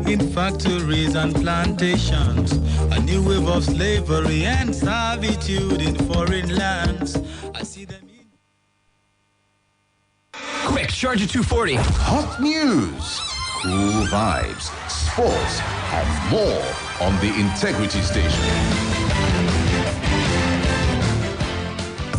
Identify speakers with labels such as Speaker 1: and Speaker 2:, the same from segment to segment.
Speaker 1: in factories and plantations, a new wave of slavery and servitude in foreign lands. I see them in...
Speaker 2: Quick, Charger 240.
Speaker 3: Hot news, cool vibes, sports, and more on the Integrity Station.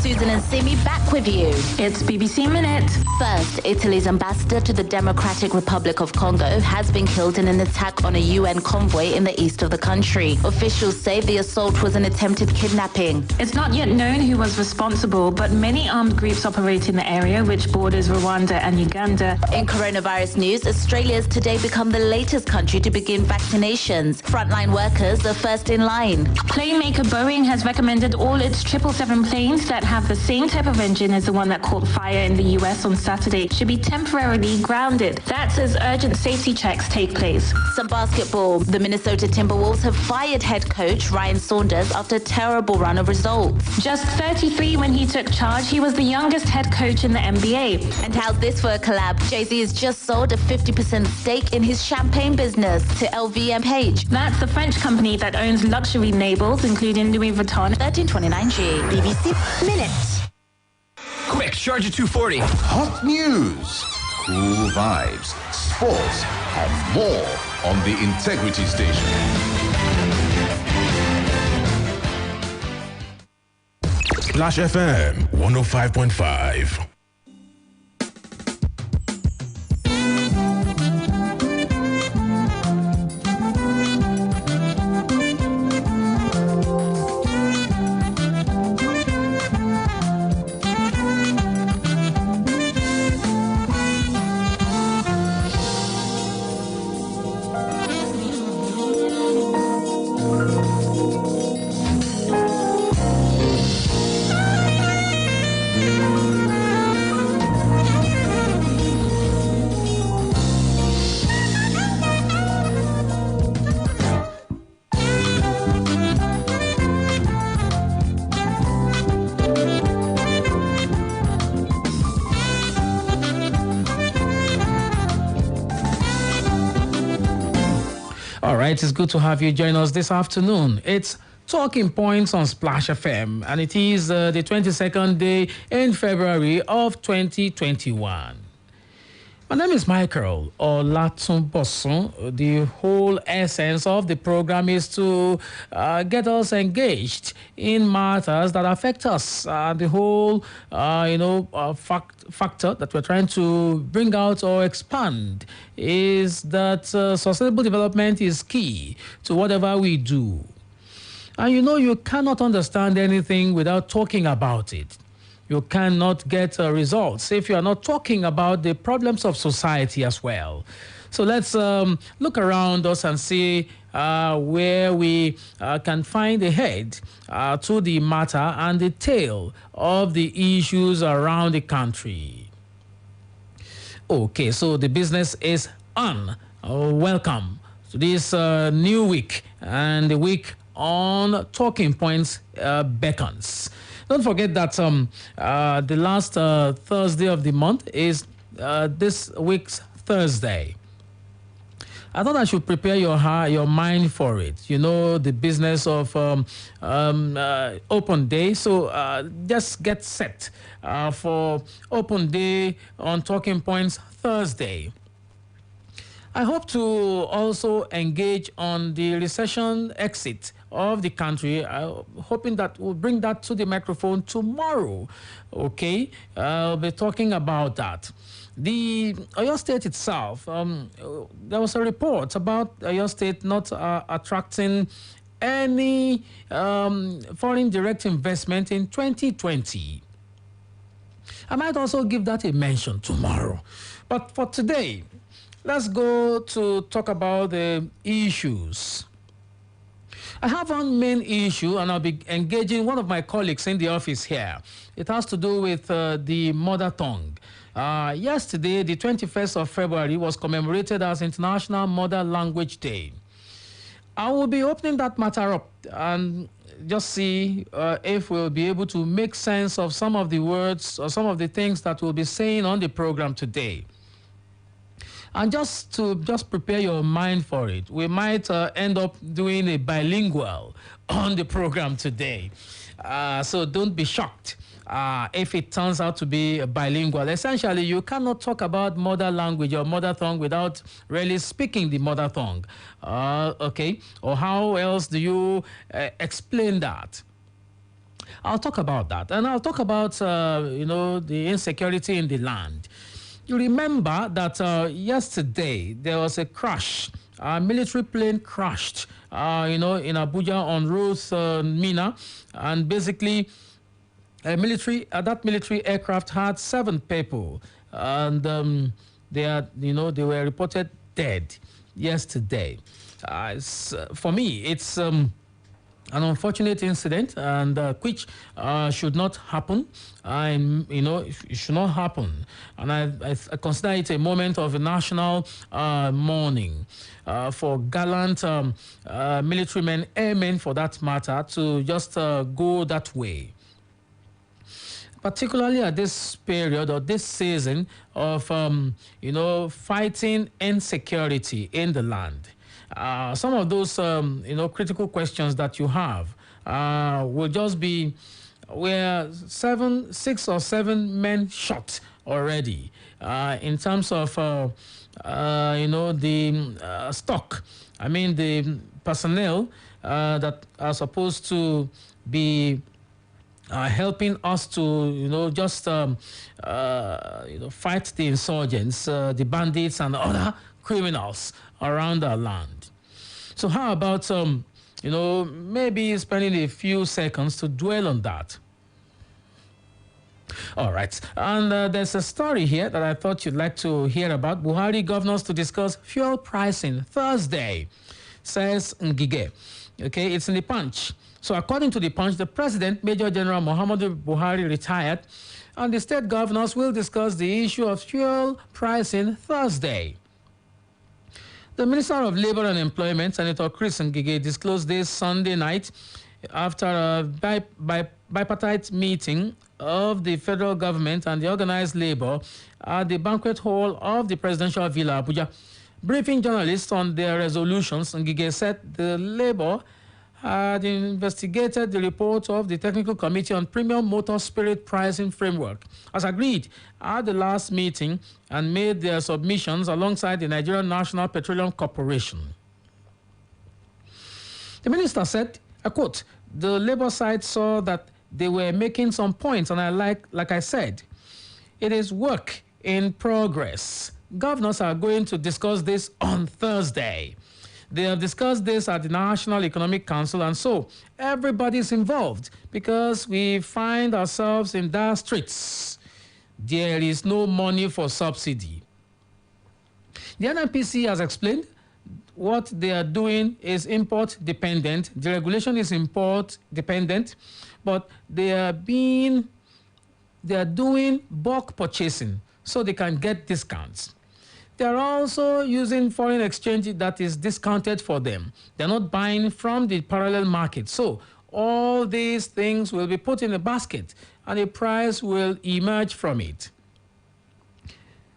Speaker 4: Susan and Simi back with you.
Speaker 5: It's BBC Minute.
Speaker 4: First, Italy's ambassador to the Democratic Republic of Congo has been killed in an attack on a UN convoy in the east of the country. Officials say the assault was an attempted kidnapping.
Speaker 5: It's not yet known who was responsible, but many armed groups operate in the area, which borders Rwanda and Uganda.
Speaker 4: In coronavirus news, Australia has today become the latest country to begin vaccinations. Frontline workers are first in line.
Speaker 5: Plane maker Boeing has recommended all its 777 planes that have the same type of engine as the one that caught fire in the US on Saturday should be temporarily grounded. That's as urgent safety checks take place.
Speaker 4: Some basketball. The Minnesota Timberwolves have fired head coach Ryan Saunders after a terrible run of results.
Speaker 5: Just 33 when he took charge, he was the youngest head coach in the NBA.
Speaker 4: And how's this for a collab? Jay-Z has just sold a 50% stake in his champagne business to LVMH.
Speaker 5: That's the French company that owns luxury labels, including Louis Vuitton.
Speaker 4: 1329G. BBC Minute.
Speaker 2: Quick, Charger 240.
Speaker 3: Hot news, cool vibes, sports, and more on the Integrity Station.
Speaker 6: Splash FM 105.5.
Speaker 7: It is good to have you join us this afternoon. It's Talking Points on Splash FM, and it is the 22nd day in February of 2021. My name is Michael Olatunbosun. The whole essence of the program is to get us engaged in matters that affect us. The whole, factor that we're trying to bring out or expand is that sustainable development is key to whatever we do. And you cannot understand anything without talking about it. You cannot get results if you are not talking about the problems of society as well. So let's look around us and see where we can find a head to the matter and the tail of the issues around the country. Okay, so the business is on. Welcome to this new week, and the week on Talking Points beckons. Don't forget that the last Thursday of the month is this week's Thursday. I thought I should prepare your mind for it. The business of Open Day. So just get set for Open Day on Talking Points Thursday. I hope to also engage on the recession exit of the country, hoping that we'll bring that to the microphone tomorrow. Okay, I'll be talking about that. The Oyo State itself, there was a report about Oyo State not attracting any foreign direct investment in 2020. I might also give that a mention tomorrow. But for today, let's go to talk about the issues. I have one main issue, and I'll be engaging one of my colleagues in the office here. It has to do with the mother tongue. Yesterday, the 21st of February, was commemorated as International Mother Language Day. I will be opening that matter up and just see if we'll be able to make sense of some of the words or some of the things that we'll be saying on the program today. And just prepare your mind for it. We might end up doing a bilingual on the program today. So don't be shocked if it turns out to be bilingual. Essentially, you cannot talk about mother language or mother tongue without really speaking the mother tongue. Okay? Or how else do you explain that? I'll talk about that. And I'll talk about, the insecurity in the land. You remember that yesterday there was a crash. A military plane crashed, in Abuja on Ruth Mina. And basically, that military aircraft had 7 people. And they were reported dead yesterday. For me, it's an unfortunate incident, and which should not happen. It should not happen. And I consider it a moment of national mourning for gallant military men, airmen for that matter, to just go that way. Particularly at this period or this season of, fighting insecurity in the land. Some of those, critical questions that you have will just be where 6 or 7 men shot already in terms of, the stock. I mean, the personnel that are supposed to be helping us to, fight the insurgents, the bandits and other criminals around our land. So how about, maybe spending a few seconds to dwell on that? All right. And there's a story here that I thought you'd like to hear about. Buhari governors to discuss fuel pricing Thursday, says Ngige. Okay, it's in the Punch. So according to the Punch, the President, Major General Muhammadu Buhari, retired, and the state governors will discuss the issue of fuel pricing Thursday. The Minister of Labour and Employment, Senator Chris Ngige, disclosed this Sunday night after a bipartite meeting of the federal government and the organized labor at the banquet hall of the Presidential Villa, Abuja. Briefing journalists on their resolutions, Ngige said the labor had investigated the report of the Technical Committee on Premium Motor Spirit Pricing Framework, as agreed at the last meeting, and made their submissions alongside the Nigerian National Petroleum Corporation. The minister said, I quote, the labor side saw that they were making some points, and like I said, it is work in progress. Governors are going to discuss this on Thursday. They have discussed this at the National Economic Council, and so everybody's involved because we find ourselves in dire straits. There is no money for subsidy. The NNPC has explained what they are doing is import dependent. The regulation is import dependent, but they are doing bulk purchasing so they can get discounts. They are also using foreign exchange that is discounted for them. They're not buying from the parallel market. So all these things will be put in a basket and a price will emerge from it.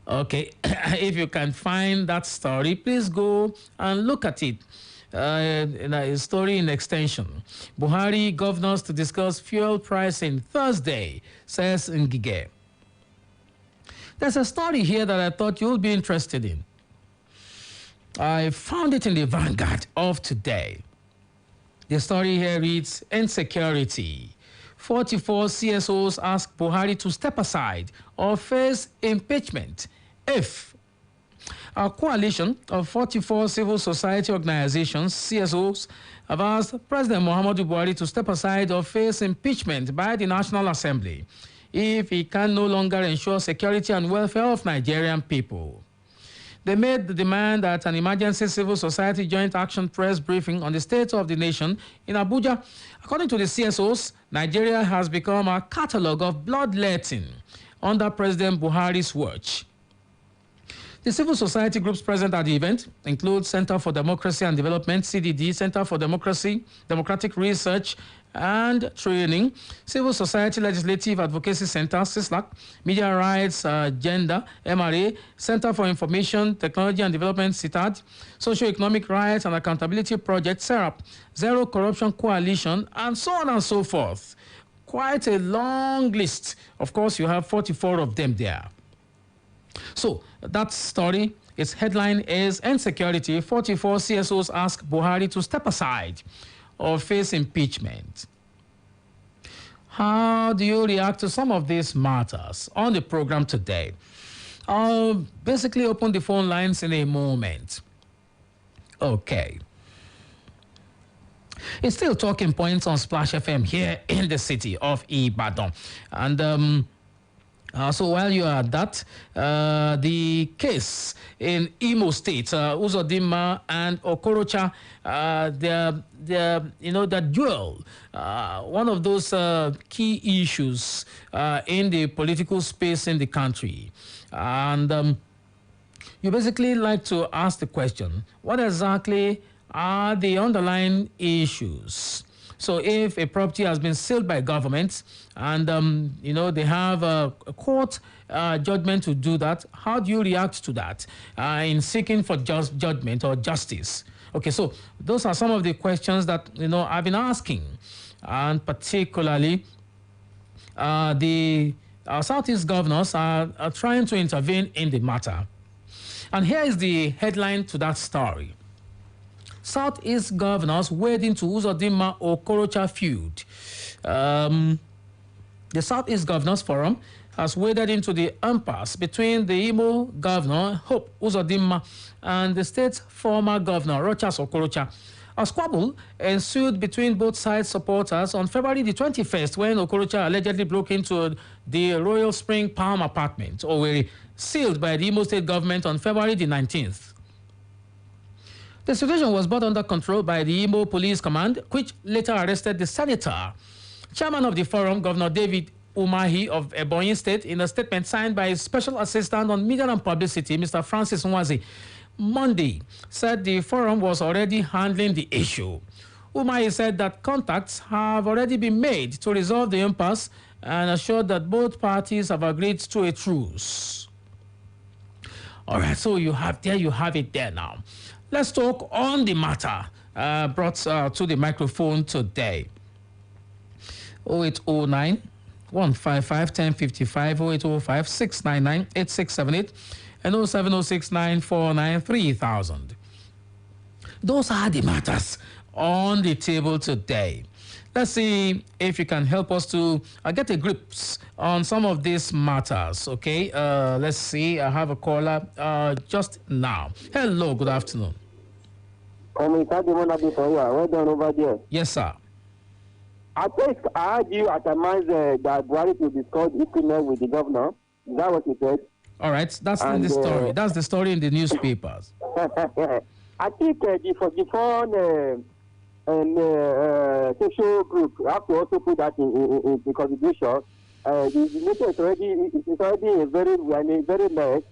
Speaker 7: Okay, if you can find that story, please go and look at it. In a story in extension. Buhari governors to discuss fuel pricing Thursday, says Ngige. There's a story here that I thought you'll be interested in. I found it in the Vanguard of today. The story here reads, insecurity. 44 CSOs ask Buhari to step aside or face impeachment if a coalition of 44 civil society organizations, CSOs, have asked President Muhammadu Buhari to step aside or face impeachment by the National Assembly if he can no longer ensure security and welfare of Nigerian people. They made the demand at an emergency civil society joint action press briefing on the state of the nation in Abuja. According to the CSOs, Nigeria has become a catalogue of bloodletting under President Buhari's watch. The civil society groups present at the event include Center for Democracy and Development, CDD, Center for Democracy, Democratic Research and Training, Civil Society Legislative Advocacy Center, CISLAC, Media Rights, Gender, MRA, Center for Information, Technology and Development, CITAD, Socioeconomic Rights and Accountability Project, SERAP, Zero Corruption Coalition, and so on and so forth. Quite a long list. Of course, you have 44 of them there. So that story, its headline is Insecurity, 44 CSOs ask Buhari to step aside or face impeachment. How do you react to some of these matters on the program today? I'll basically open the phone lines in a moment. Okay. It's still talking points on Splash FM here in the city of Ibadan. And so while you are at that, the case in Imo State, Uzodinma and Okorocha, the duel, one of those key issues in the political space in the country. And you basically like to ask the question, what exactly are the underlying issues? So if a property has been sealed by government and, they have a court judgment to do that, how do you react to that in seeking for just judgment or justice? Okay, so those are some of the questions that, I've been asking. And particularly, the Southeast governors are trying to intervene in the matter. And here is the headline to that story. Southeast governors wade into Uzodinma Okorocha feud. The Southeast Governors Forum has waded into the impasse between the Imo governor, Hope Uzodinma, and the state's former governor, Rochas Okorocha. A squabble ensued between both sides' supporters on February the 21st when Okorocha allegedly broke into the Royal Spring Palm apartment, Owerri, sealed by the Imo state government on February the 19th. The situation was brought under control by the Imo Police Command, which later arrested the senator. Chairman of the forum, Governor David Umahi of Ebonyi State, in a statement signed by his Special Assistant on Media and Publicity, Mr. Francis Nwazi, Monday, said the forum was already handling the issue. Umahi said that contacts have already been made to resolve the impasse and assured that both parties have agreed to a truce. All right, so you have it there now. Let's talk on the matter brought to the microphone today. 0809 155 1055, 0805 699 8678, and 07069 499 3000. Those are the matters on the table today. Let's see if you can help us to get a grip on some of these matters, okay? Let's see. I have a caller just now. Hello, good afternoon.
Speaker 8: Well done over there.
Speaker 7: Yes, sir.
Speaker 8: I think I heard you atomize that Buhari to discuss equipment with the governor. Is that what you said?
Speaker 7: All right, that's in the story. That's the story in the newspapers.
Speaker 8: I think the foreign social group have to also put that in the contribution. The nation is already a very mess,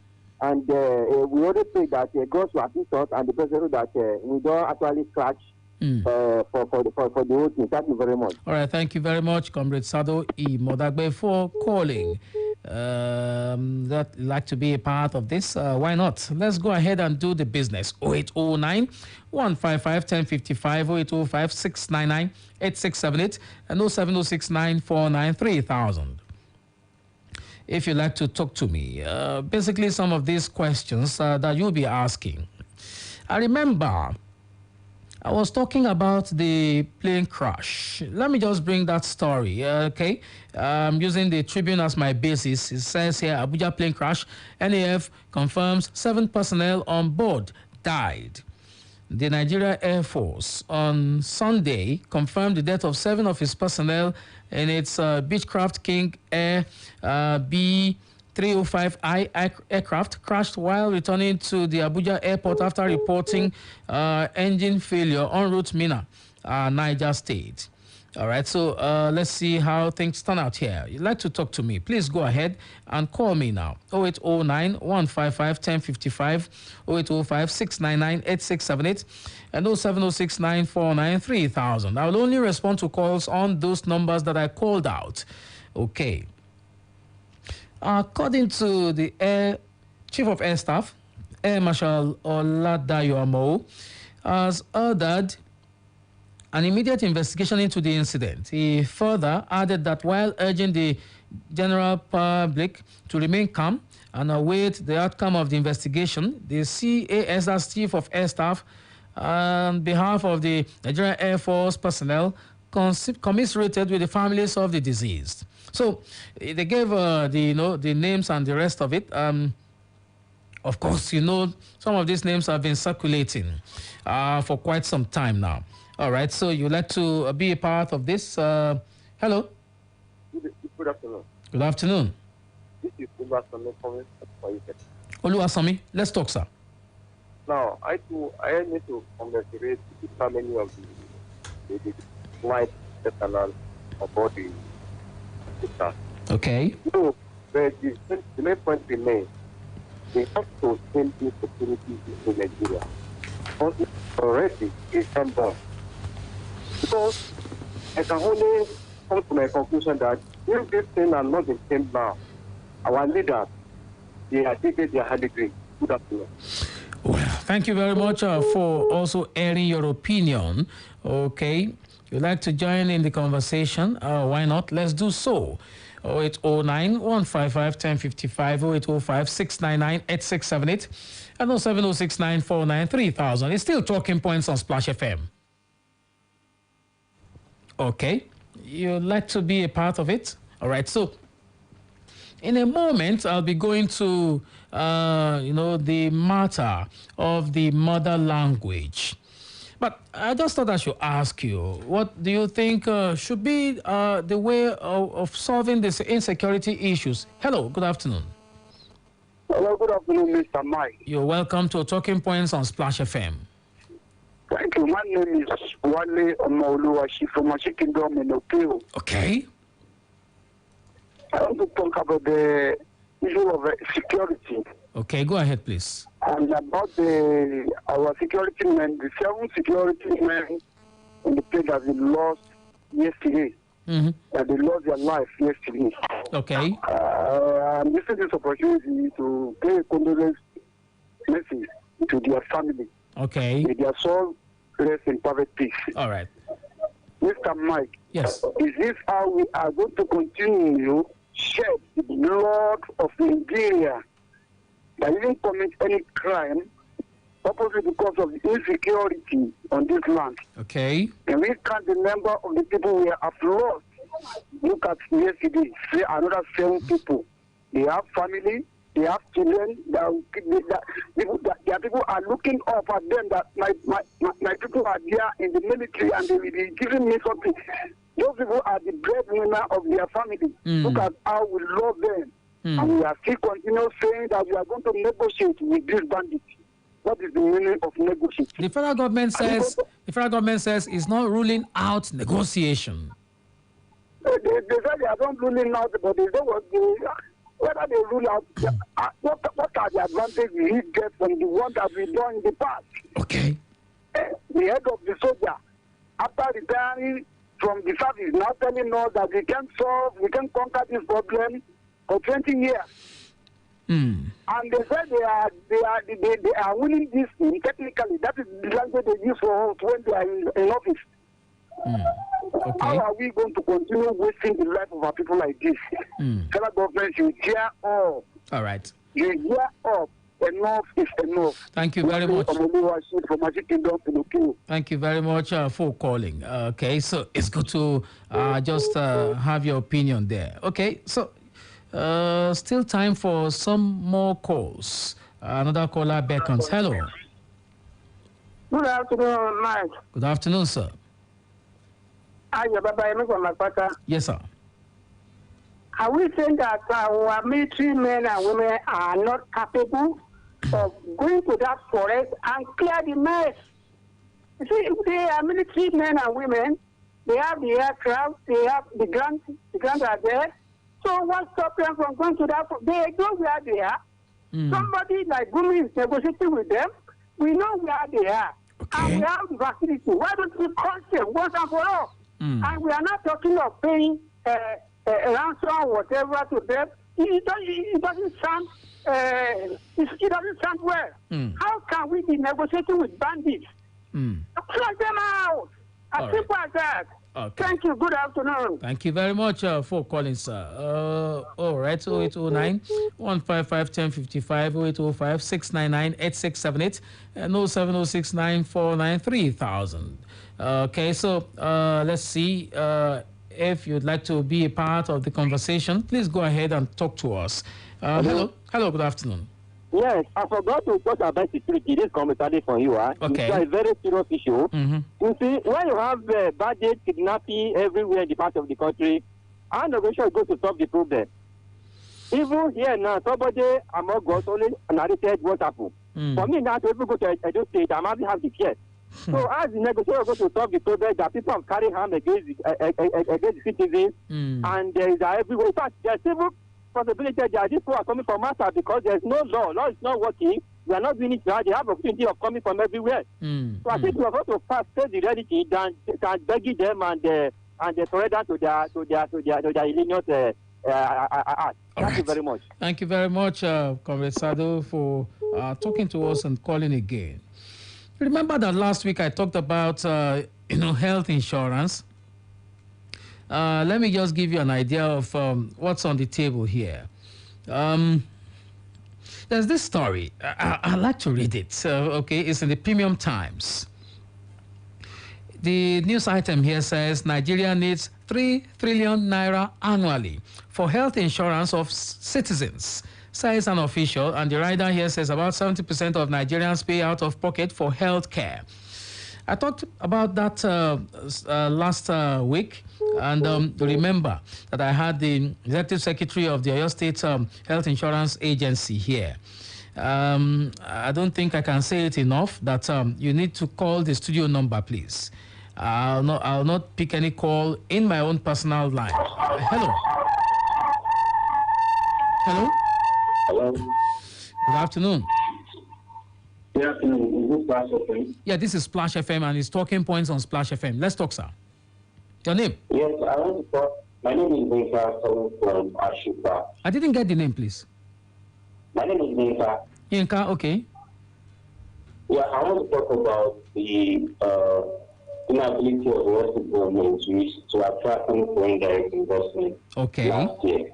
Speaker 8: and we already say that God will assist us, and the president that we don't actually scratch for the whole thing. Thank you very much.
Speaker 7: All right, thank you very much, Comrade Sado E. Modagbe, for calling. That like to be a part of this. Why not? Let's go ahead and do the business. 0809 155 1055, 0805 699 8678, and 07069 499 3000. If you'd like to talk to me, basically some of these questions that you'll be asking. I remember I was talking about the plane crash. Let me just bring that story, okay? I'm using the Tribune as my basis. It says here, Abuja plane crash. NAF confirms 7 personnel on board died. The Nigeria Air Force on Sunday confirmed the death of 7 of its personnel in its Beechcraft King Air B305I aircraft crashed while returning to the Abuja airport after reporting engine failure en route Mina, Niger State. All right, so let's see how things turn out here. You'd like to talk to me, please go ahead and call me now. 0809-155-1055, 0805-699-8678, and 07069493000. I will only respond to calls on those numbers that I called out. Okay. According to the Chief of Air Staff, Air Marshal Olatunbosun has ordered an immediate investigation into the incident. He further added that while urging the general public to remain calm and await the outcome of the investigation, the CAS, as Chief of Air Staff, on behalf of the Nigerian Air Force personnel, commiserated with the families of the deceased. So they gave the names and the rest of it. Of course, some of these names have been circulating for quite some time now. All right, so you'd like to be a part of this. Hello.
Speaker 8: Good afternoon.
Speaker 7: Good afternoon.
Speaker 8: This is Oluwasami from
Speaker 7: Oluwasami, let's talk, sir.
Speaker 8: Now, I need to congratulate the family of the flight personnel about the staff.
Speaker 7: Okay.
Speaker 8: So, the main point remains, they have to send the security in Nigeria. Already, it's done. Because I can only come to my conclusion that if this thing are not the same now, our leaders, they are taking their high degree. Good afternoon.
Speaker 7: Well, thank you very much for also airing your opinion. Okay. You'd like to join in the conversation? Why not? Let's do so. 0809-155-1055, 0805-699-8678, and 07069493000. It's still talking points on Splash FM. Okay, you'd like to be a part of it? All right, so in a moment, I'll be going to, the matter of the mother language. But I just thought I should ask you, what do you think should be the way of solving these insecurity issues? Hello, good afternoon.
Speaker 8: Hello, good afternoon, Mr. Mike.
Speaker 7: You're welcome to Talking Points on Splash FM.
Speaker 8: Thank you. My name is Wale Omoluwashi from Mashi Kingdom in Okeo.
Speaker 7: Okay.
Speaker 8: I want to talk about the issue of security.
Speaker 7: Okay, go ahead, please.
Speaker 8: And about our security men, the 7 security men in the place that they lost yesterday.
Speaker 7: Mm-hmm.
Speaker 8: They lost their life yesterday.
Speaker 7: Okay.
Speaker 8: I'm using this opportunity to pay a condolence message to their family.
Speaker 7: Okay.
Speaker 8: May their soul rest in perfect peace.
Speaker 7: All right.
Speaker 8: Mr. Mike.
Speaker 7: Yes.
Speaker 8: Is this how we are going to continue shed the blood of Nigeria that didn't commit any crime, purposely because of the insecurity on this land?
Speaker 7: Okay.
Speaker 8: And we count the number of the people we have lost. Look at yesterday, say another 7 people. They have family, they have children, their people are looking up at them that my people are there in the military and they will be giving me something. Those people are the breadwinner of their family. Look at how we love them. And we are still continue saying that we are going to negotiate with these bandits. What is the meaning of negotiate?
Speaker 7: The federal government says it's not ruling out negotiation.
Speaker 8: They say they are not ruling out, but they don't want to. Whether they rule out, what are the advantages we get from the one that we done in the past?
Speaker 7: Okay.
Speaker 8: The head of the soldier, after retiring from the service, now telling us that we can conquer this problem for 20 years. And they said they are winning this thing technically. That is the language they use for us when they are in office.
Speaker 7: Okay.
Speaker 8: How are we going to continue wasting the life of our people like this? Federal government should gear up.
Speaker 7: All right.
Speaker 8: You gear up. Enough is enough.
Speaker 7: Thank you very much. Thank you very much for calling. Okay, so it's good to just have your opinion there. Okay, so still time for some more calls. Another caller beckons. Hello.
Speaker 9: Good afternoon, Mike.
Speaker 7: Good afternoon, sir. Yes, sir.
Speaker 9: Are we saying that our military men and women are not capable of going to that forest and clear the mess? You see, if they are military men and women, they have the aircraft, they have the grants are there. So what stops them from going to that? They know where they are. Somebody like Gumi is negotiating with them. We know where they are. Okay. And we have the facility. Why don't we call them once and for all? And we are not talking of paying a ransom or whatever to them. It doesn't sound it doesn't sound well. How can we be negotiating with bandits? Flush them out. As simple as that. Okay. Thank you. Good afternoon.
Speaker 7: Thank you very much for calling, sir. All right. 0809 155 1055 0805 699 8678 and 0706 949 3000. Okay. So let's see. If you'd like to be a part of the conversation, please go ahead and talk to us. Hello. Good afternoon.
Speaker 8: Yes, I forgot to talk about security. This commentary from you.
Speaker 7: Okay.
Speaker 8: It's a very serious issue. You see, when you have bandits, kidnapping everywhere in the part of the country, our negotiation goes to solve the problem. Even here now, somebody among us only narrated what happened. For me now, to even go to Edo State, I must have the fear. So as the negotiator goes to solve the problem, that people have carrying harm against the citizens, and there is everywhere. In fact, there's even possibility that these people are coming from outside because there's no law. Law is not working. We are not doing it right. They have opportunity of coming from everywhere. So I think we are going to first face the reality than begging them and surrender to their illegal act. Thank you very much.
Speaker 7: Thank you very much, Comrade Sado, for talking to us and calling again. Remember that last week I talked about health insurance. Let me just give you an idea of what's on the table here. There's this story. I like to read it. Okay, it's in the Premium Times. The news item here says Nigeria needs 3 trillion naira annually for health insurance of citizens, says an official. And the rider here says about 70% of Nigerians pay out of pocket for health care. I talked about that last week, and remember that I had the executive secretary of the Oyo State Health Insurance Agency here. I don't think I can say it enough that you need to call the studio number, please. I'll not pick any call in my own personal line. Hello.
Speaker 10: Hello.
Speaker 7: Good afternoon.
Speaker 10: Good afternoon. Is this Splash FM?
Speaker 7: Yeah, this is Splash FM, and it's Talking Points on Splash FM. Let's talk, sir. Your name?
Speaker 10: Yes, I want to talk. My name is Yinka, calling from Ashupa.
Speaker 7: I didn't get the name, please.
Speaker 10: My name is Yinka.
Speaker 7: Yinka, okay.
Speaker 10: Yeah, I want to talk about the inability of the Western government to attract foreign direct investment last year.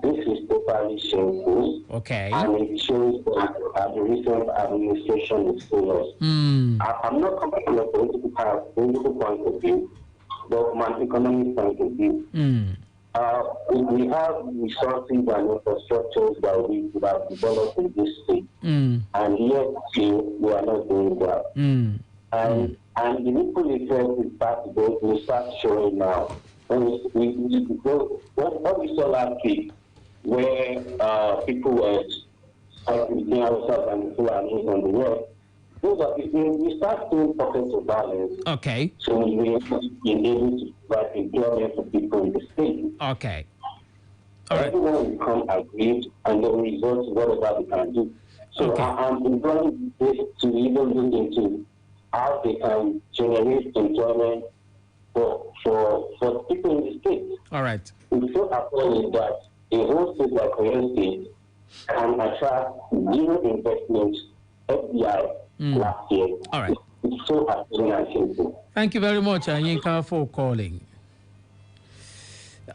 Speaker 10: This is totally shameful.
Speaker 7: Okay.
Speaker 10: And it shows that the recent administration is failure. I'm not coming from a political point of view, but from an economic point of view. We have resources and infrastructures that we could have developed in this state, and yet we are not doing that. And the ripple effect will start showing now. When we saw last week, where people were between ourselves and people on the road, we start seeing pockets of violence.
Speaker 7: Okay.
Speaker 10: So we are able to provide employment for people in the state.
Speaker 7: Okay. All right.
Speaker 10: Everyone will become agreed, and the results, whatever they can do. So I'm employing this to even look into how they can generate employment for people in the state.
Speaker 7: All right.
Speaker 10: It's so appalling that a whole state like Oyo State can attract zero investment FBI last year.
Speaker 7: All right.
Speaker 10: It's so appalling and shameful.
Speaker 7: Thank you very much, Yinka, for calling.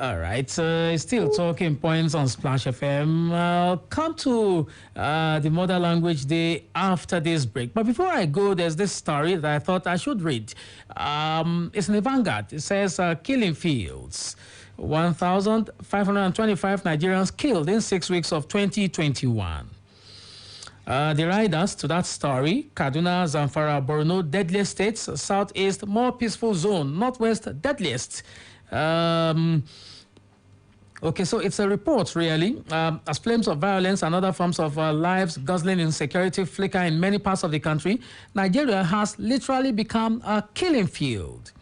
Speaker 7: All right, still Talking Points on Splash FM. I'll come to the Mother Language Day after this break. But before I go, there's this story that I thought I should read. It's in the Vanguard. It says, killing fields. 1,525 Nigerians killed in 6 weeks of 2021. The riders to that story: Kaduna, Zamfara, Borno, deadliest states; Southeast, more peaceful zone; Northwest, deadliest. Okay, so it's a report, really. As flames of violence and other forms of lives guzzling insecurity flicker in many parts of the country, Nigeria has literally become a killing field.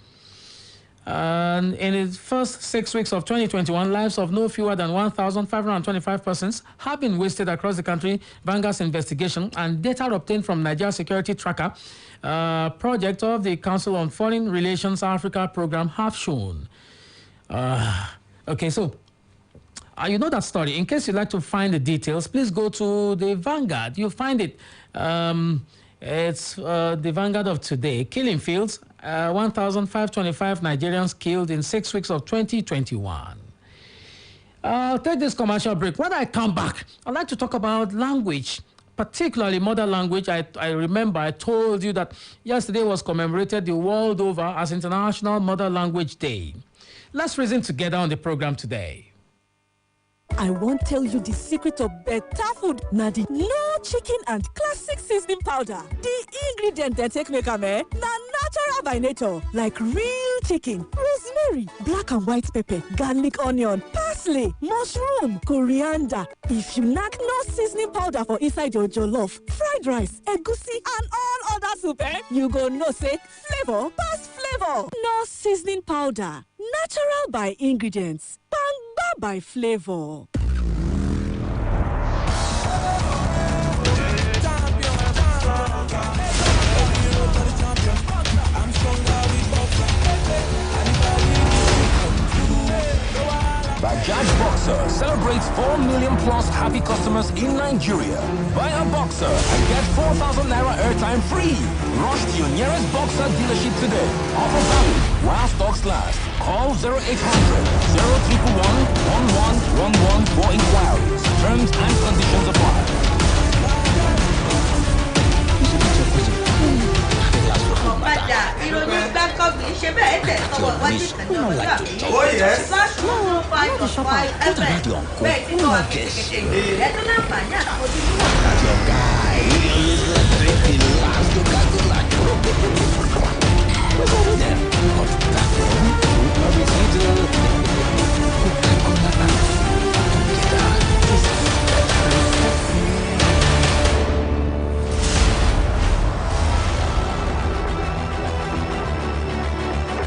Speaker 7: And in the first 6 weeks of 2021, lives of no fewer than 1,525 persons have been wasted across the country. Vanguard's investigation and data obtained from Nigeria Security Tracker project of the Council on Foreign Relations Africa program have shown. Okay, so you know that story. In case you'd like to find the details, please go to the Vanguard. You'll find it. It's the Vanguard of today. Killing fields. 1,525 Nigerians killed in 6 weeks of 2021. I'll take this commercial break. When I come back, I'd like to talk about language, particularly mother language. I remember I told you that yesterday was commemorated the world over as International Mother Language Day. Let's reason together on the program today.
Speaker 11: I won't tell you the secret of better food. Now the no chicken and classic seasoning powder. The ingredient they take make am na natural by nature, like real chicken, rosemary, black and white pepper, garlic, onion, parsley, mushroom, coriander. If you lack no seasoning powder for inside your jollof, fried rice, egusi, and all other soup, you go know say flavor pass flavor. No seasoning powder. Natural by ingredients. Bangba by flavor.
Speaker 2: Bajaj Boxer celebrates 4 million plus happy customers in Nigeria. Buy a Boxer and get 4,000 Naira airtime free. Rush to your nearest Boxer dealership today. Offer valid while stocks last. Call 0800 011 1111 for inquiries. Terms and conditions apply.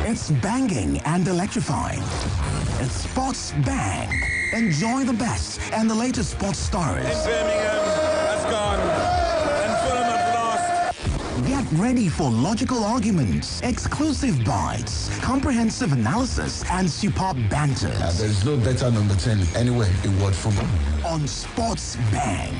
Speaker 12: It's banging and electrifying. It's Sports Bang. Enjoy the best and the latest sports stories.
Speaker 13: Birmingham has gone and Fulham have lost.
Speaker 12: Get ready for logical arguments, exclusive bites, comprehensive analysis, and superb banter.
Speaker 6: There's no better number 10 anywhere in world football.
Speaker 12: On Sports Bang.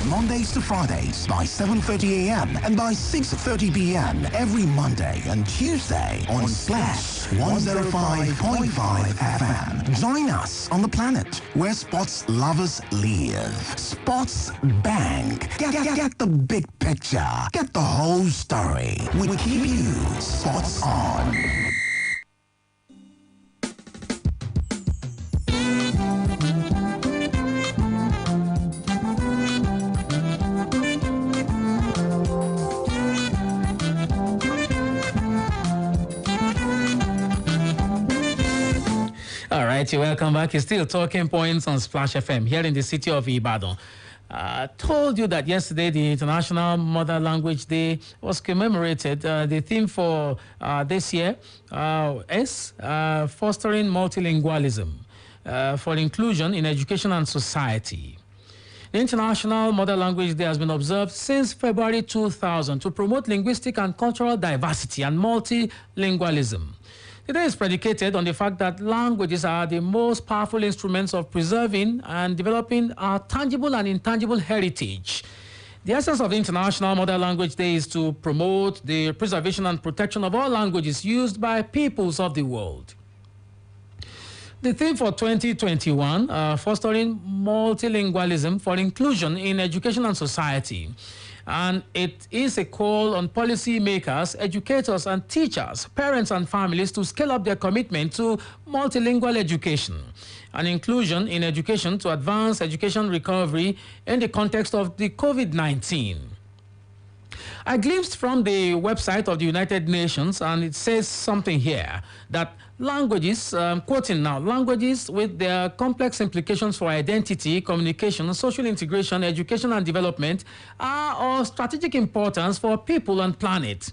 Speaker 12: Mondays to Fridays by 7:30 a.m. and by 6:30 p.m. every Monday and Tuesday on Splash 105.5 FM. Join us on the planet where sports lovers live. Sports Bang. Get the big picture. Get the whole story. We keep you sports on.
Speaker 7: All right, welcome back. You're still talking points on Splash FM here in the city of Ibadan. Told you that yesterday the International Mother Language Day was commemorated. The theme for this year is fostering multilingualism for inclusion in education and society. The International Mother Language Day has been observed since February 2000 to promote linguistic and cultural diversity and multilingualism. The day is predicated on the fact that languages are the most powerful instruments of preserving and developing our tangible and intangible heritage. The essence of the International Mother Language Day is to promote the preservation and protection of all languages used by peoples of the world. The theme for 2021, fostering multilingualism for inclusion in education and society. And it is a call on policy makers, educators and teachers, parents and families to scale up their commitment to multilingual education and inclusion in education to advance education recovery in the context of the COVID-19. I glimpsed from the website of the United Nations, and it says something here that languages, quoting now, languages with their complex implications for identity, communication, social integration, education and development are of strategic importance for people and planet.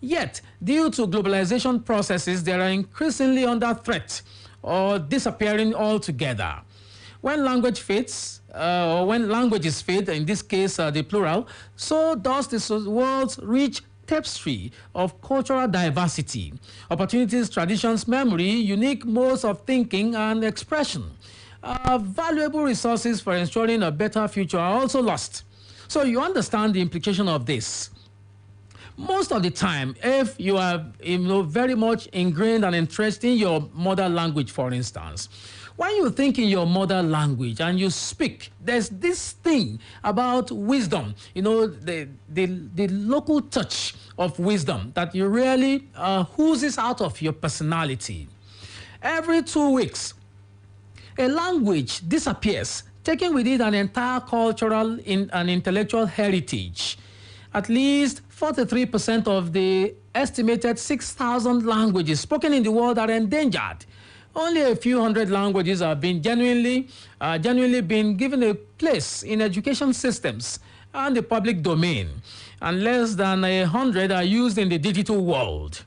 Speaker 7: Yet, due to globalization processes, they are increasingly under threat or disappearing altogether. When language fades, or when languages fade, in this case the plural, so does the world's rich tapestry of cultural diversity, opportunities, traditions, memory, unique modes of thinking and expression. Valuable resources for ensuring a better future are also lost. So you understand the implication of this. Most of the time, if you are very much ingrained and interested in your mother language, for instance, when you think in your mother language and you speak, there's this thing about wisdom, the local touch of wisdom that you really oozes out of your personality. Every 2 weeks, a language disappears, taking with it an entire cultural and intellectual heritage. At least 43% of the estimated 6,000 languages spoken in the world are endangered. Only a few hundred languages have been genuinely been given a place in education systems and the public domain, and less than 100 are used in the digital world.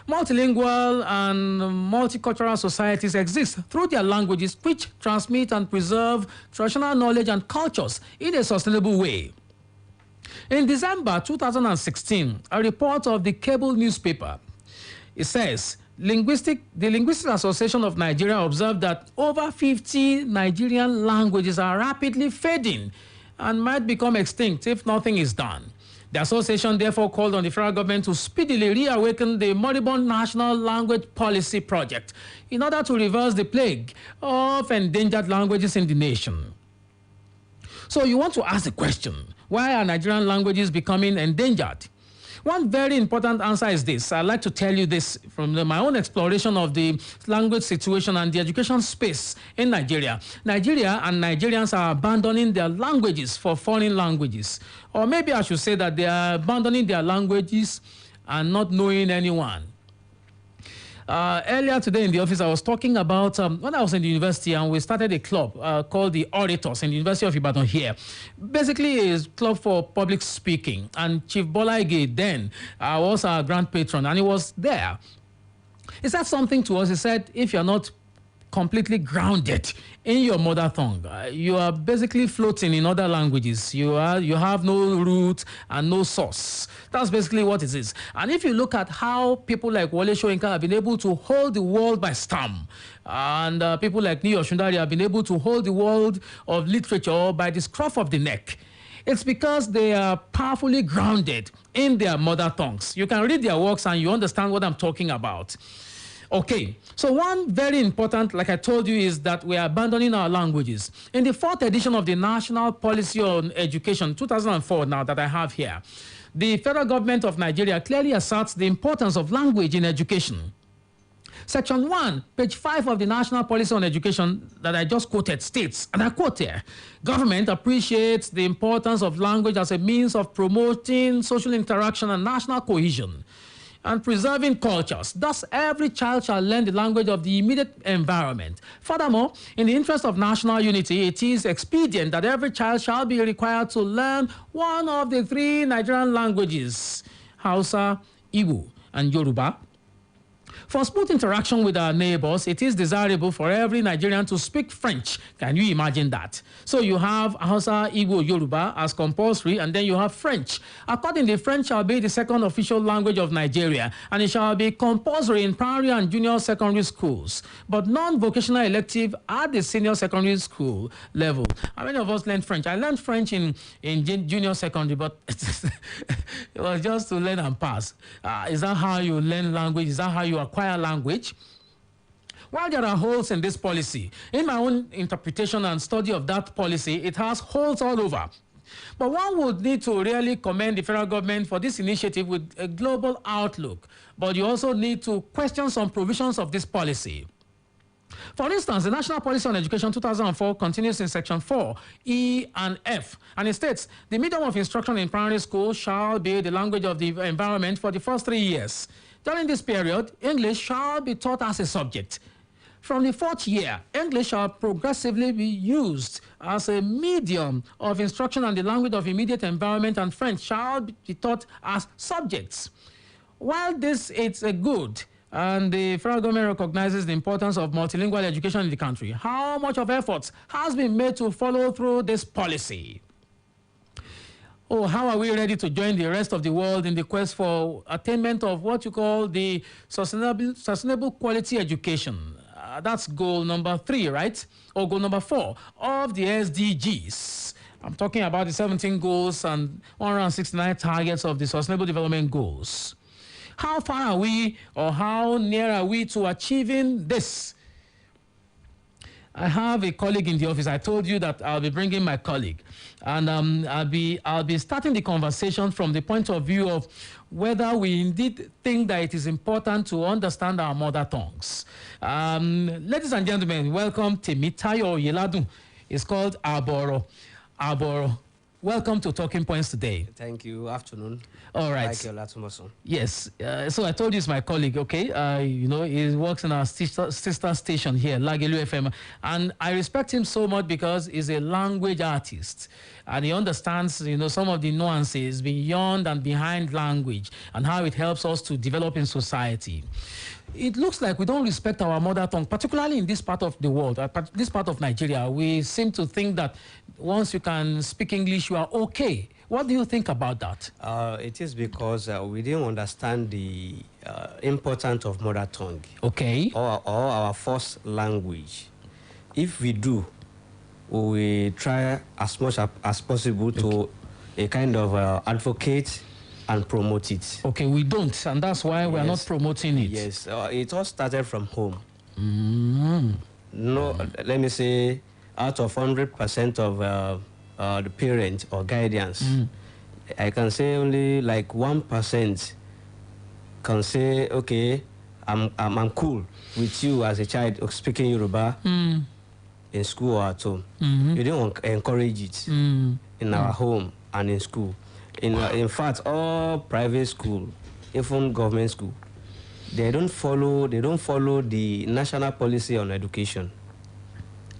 Speaker 7: Multilingual and multicultural societies exist through their languages, which transmit and preserve traditional knowledge and cultures in a sustainable way. In December 2016, a report of the cable newspaper, it says, the Linguistic Association of Nigeria observed that over 50 Nigerian languages are rapidly fading and might become extinct if nothing is done. The association therefore called on the federal government to speedily reawaken the moribund National Language Policy Project in order to reverse the plague of endangered languages in the nation. So you want to ask the question, why are Nigerian languages becoming endangered? One very important answer is this. I'd like to tell you this from my own exploration of the language situation and the education space in Nigeria. Nigeria and Nigerians are abandoning their languages for foreign languages. Or maybe I should say that they are abandoning their languages and not knowing anyone. Earlier today in the office, I was talking about when I was in the university and we started a club called the Orators in the University of Ibadan here. Basically, it's a club for public speaking. And Chief Bolaige then was our grand patron, and he was there. He said something to us. He said, if you're not completely grounded in your mother tongue, you are basically floating in other languages. You have no root and no source. That's basically what it is. And if you look at how people like Wole Soyinka have been able to hold the world by storm, and people like Niyo Shundari have been able to hold the world of literature by the scruff of the neck, it's because they are powerfully grounded in their mother tongues. You can read their works and you understand what I'm talking about. Okay, so one very important, like I told you, is that we are abandoning our languages. In the 4th edition of the National Policy on Education, 2004 now that I have here, the federal government of Nigeria clearly asserts the importance of language in education. Section 1, page 5 of the National Policy on Education that I just quoted states, and I quote here, government appreciates the importance of language as a means of promoting social interaction and national cohesion and preserving cultures. Thus, every child shall learn the language of the immediate environment. Furthermore, in the interest of national unity, it is expedient that every child shall be required to learn one of the 3 Nigerian languages, Hausa, Igbo, and Yoruba. For smooth interaction with our neighbors, it is desirable for every Nigerian to speak French. Can you imagine that? So you have Hausa, Igbo, Yoruba as compulsory, and then you have French. Accordingly, French shall be the 2nd official language of Nigeria, and it shall be compulsory in primary and junior secondary schools, but non-vocational elective at the senior secondary school level. How many of us learned French? I learned French in junior secondary, but it was just to learn and pass. Is that how you learn language? Is that how you acquire language? While there are holes in this policy, in my own interpretation and study of that policy, it has holes all over. But one would need to really commend the federal government for this initiative with a global outlook. But you also need to question some provisions of this policy. For instance, the National Policy on Education 2004 continues in Section 4, E and F, and it states, the medium of instruction in primary school shall be the language of the environment for the first 3 years. During this period, English shall be taught as a subject. From the 4th year, English shall progressively be used as a medium of instruction and the language of immediate environment, and French shall be taught as subjects. while this it's a good, and the federal government recognizes the importance of multilingual education in the country, how much of effort has been made to follow through this policy? Oh, how are we ready to join the rest of the world in the quest for attainment of what you call the sustainable quality education? That's goal number 3, right? Or goal number 4 of the SDGs. I'm talking about the 17 goals and 169 targets of the Sustainable Development Goals. How far are we, or how near are we to achieving this? I have a colleague in the office. I told you that I'll be bringing my colleague, and I'll be starting the conversation from the point of view of whether we indeed think that it is important to understand our mother tongues. Ladies and gentlemen, welcome Temitayo Yeladun. It's called Arboro. Arboro. Welcome to Talking Points today.
Speaker 14: Thank you. Afternoon.
Speaker 7: All right.
Speaker 14: Michael Olatunbosun.
Speaker 7: Yes. So I told you it's my colleague, okay? You know, he works in our sister station here, Lagelu FM. And I respect him so much because he's a language artist. And he understands, you know, some of the nuances beyond and behind language and how it helps us to develop in society. It looks like we don't respect our mother tongue, particularly in this part of the world, this part of Nigeria. We seem to think that once you can speak English, you are okay. What do you think about that?
Speaker 14: It is because we didn't understand the importance of mother tongue.
Speaker 7: Okay.
Speaker 14: Or our first language. If we do, we try as much as possible to a kind of advocate and promote it.
Speaker 7: Okay, we don't, and that's why we are not promoting it.
Speaker 14: Yes, it all started from home.
Speaker 7: No,
Speaker 14: let me say, out of 100% of the parents or guardians, I can say only like 1% can say, okay, I'm cool with you as a child speaking Yoruba in school or at home. You don't encourage it in our home and in school. In fact, all private school, even government school, they don't follow the national policy on education.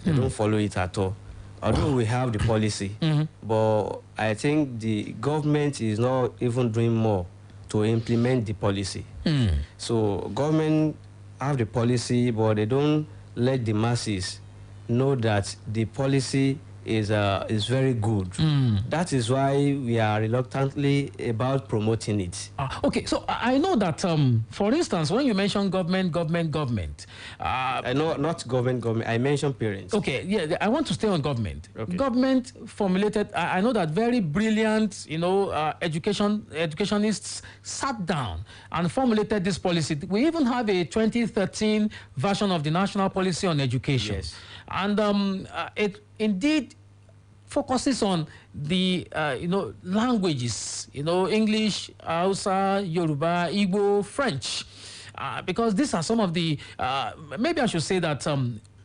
Speaker 14: They don't follow it at all. Although we have the policy, but I think the government is not even doing more to implement the policy. So government have the policy, but they don't let the masses know that the policy is very good. That is why we are reluctantly about promoting it.
Speaker 7: Okay, so I know that, for instance, when you mention government.
Speaker 14: I know not government. I mentioned parents.
Speaker 7: Okay, yeah, I want to stay on government.
Speaker 14: Okay.
Speaker 7: Government formulated. I know that very brilliant, you know, educationists sat down and formulated this policy. We even have a 2013 version of the National Policy on Education.
Speaker 14: Yes.
Speaker 7: And it indeed focuses on the languages, English, Hausa, Yoruba, Igbo, French, because these are some of the maybe I should say that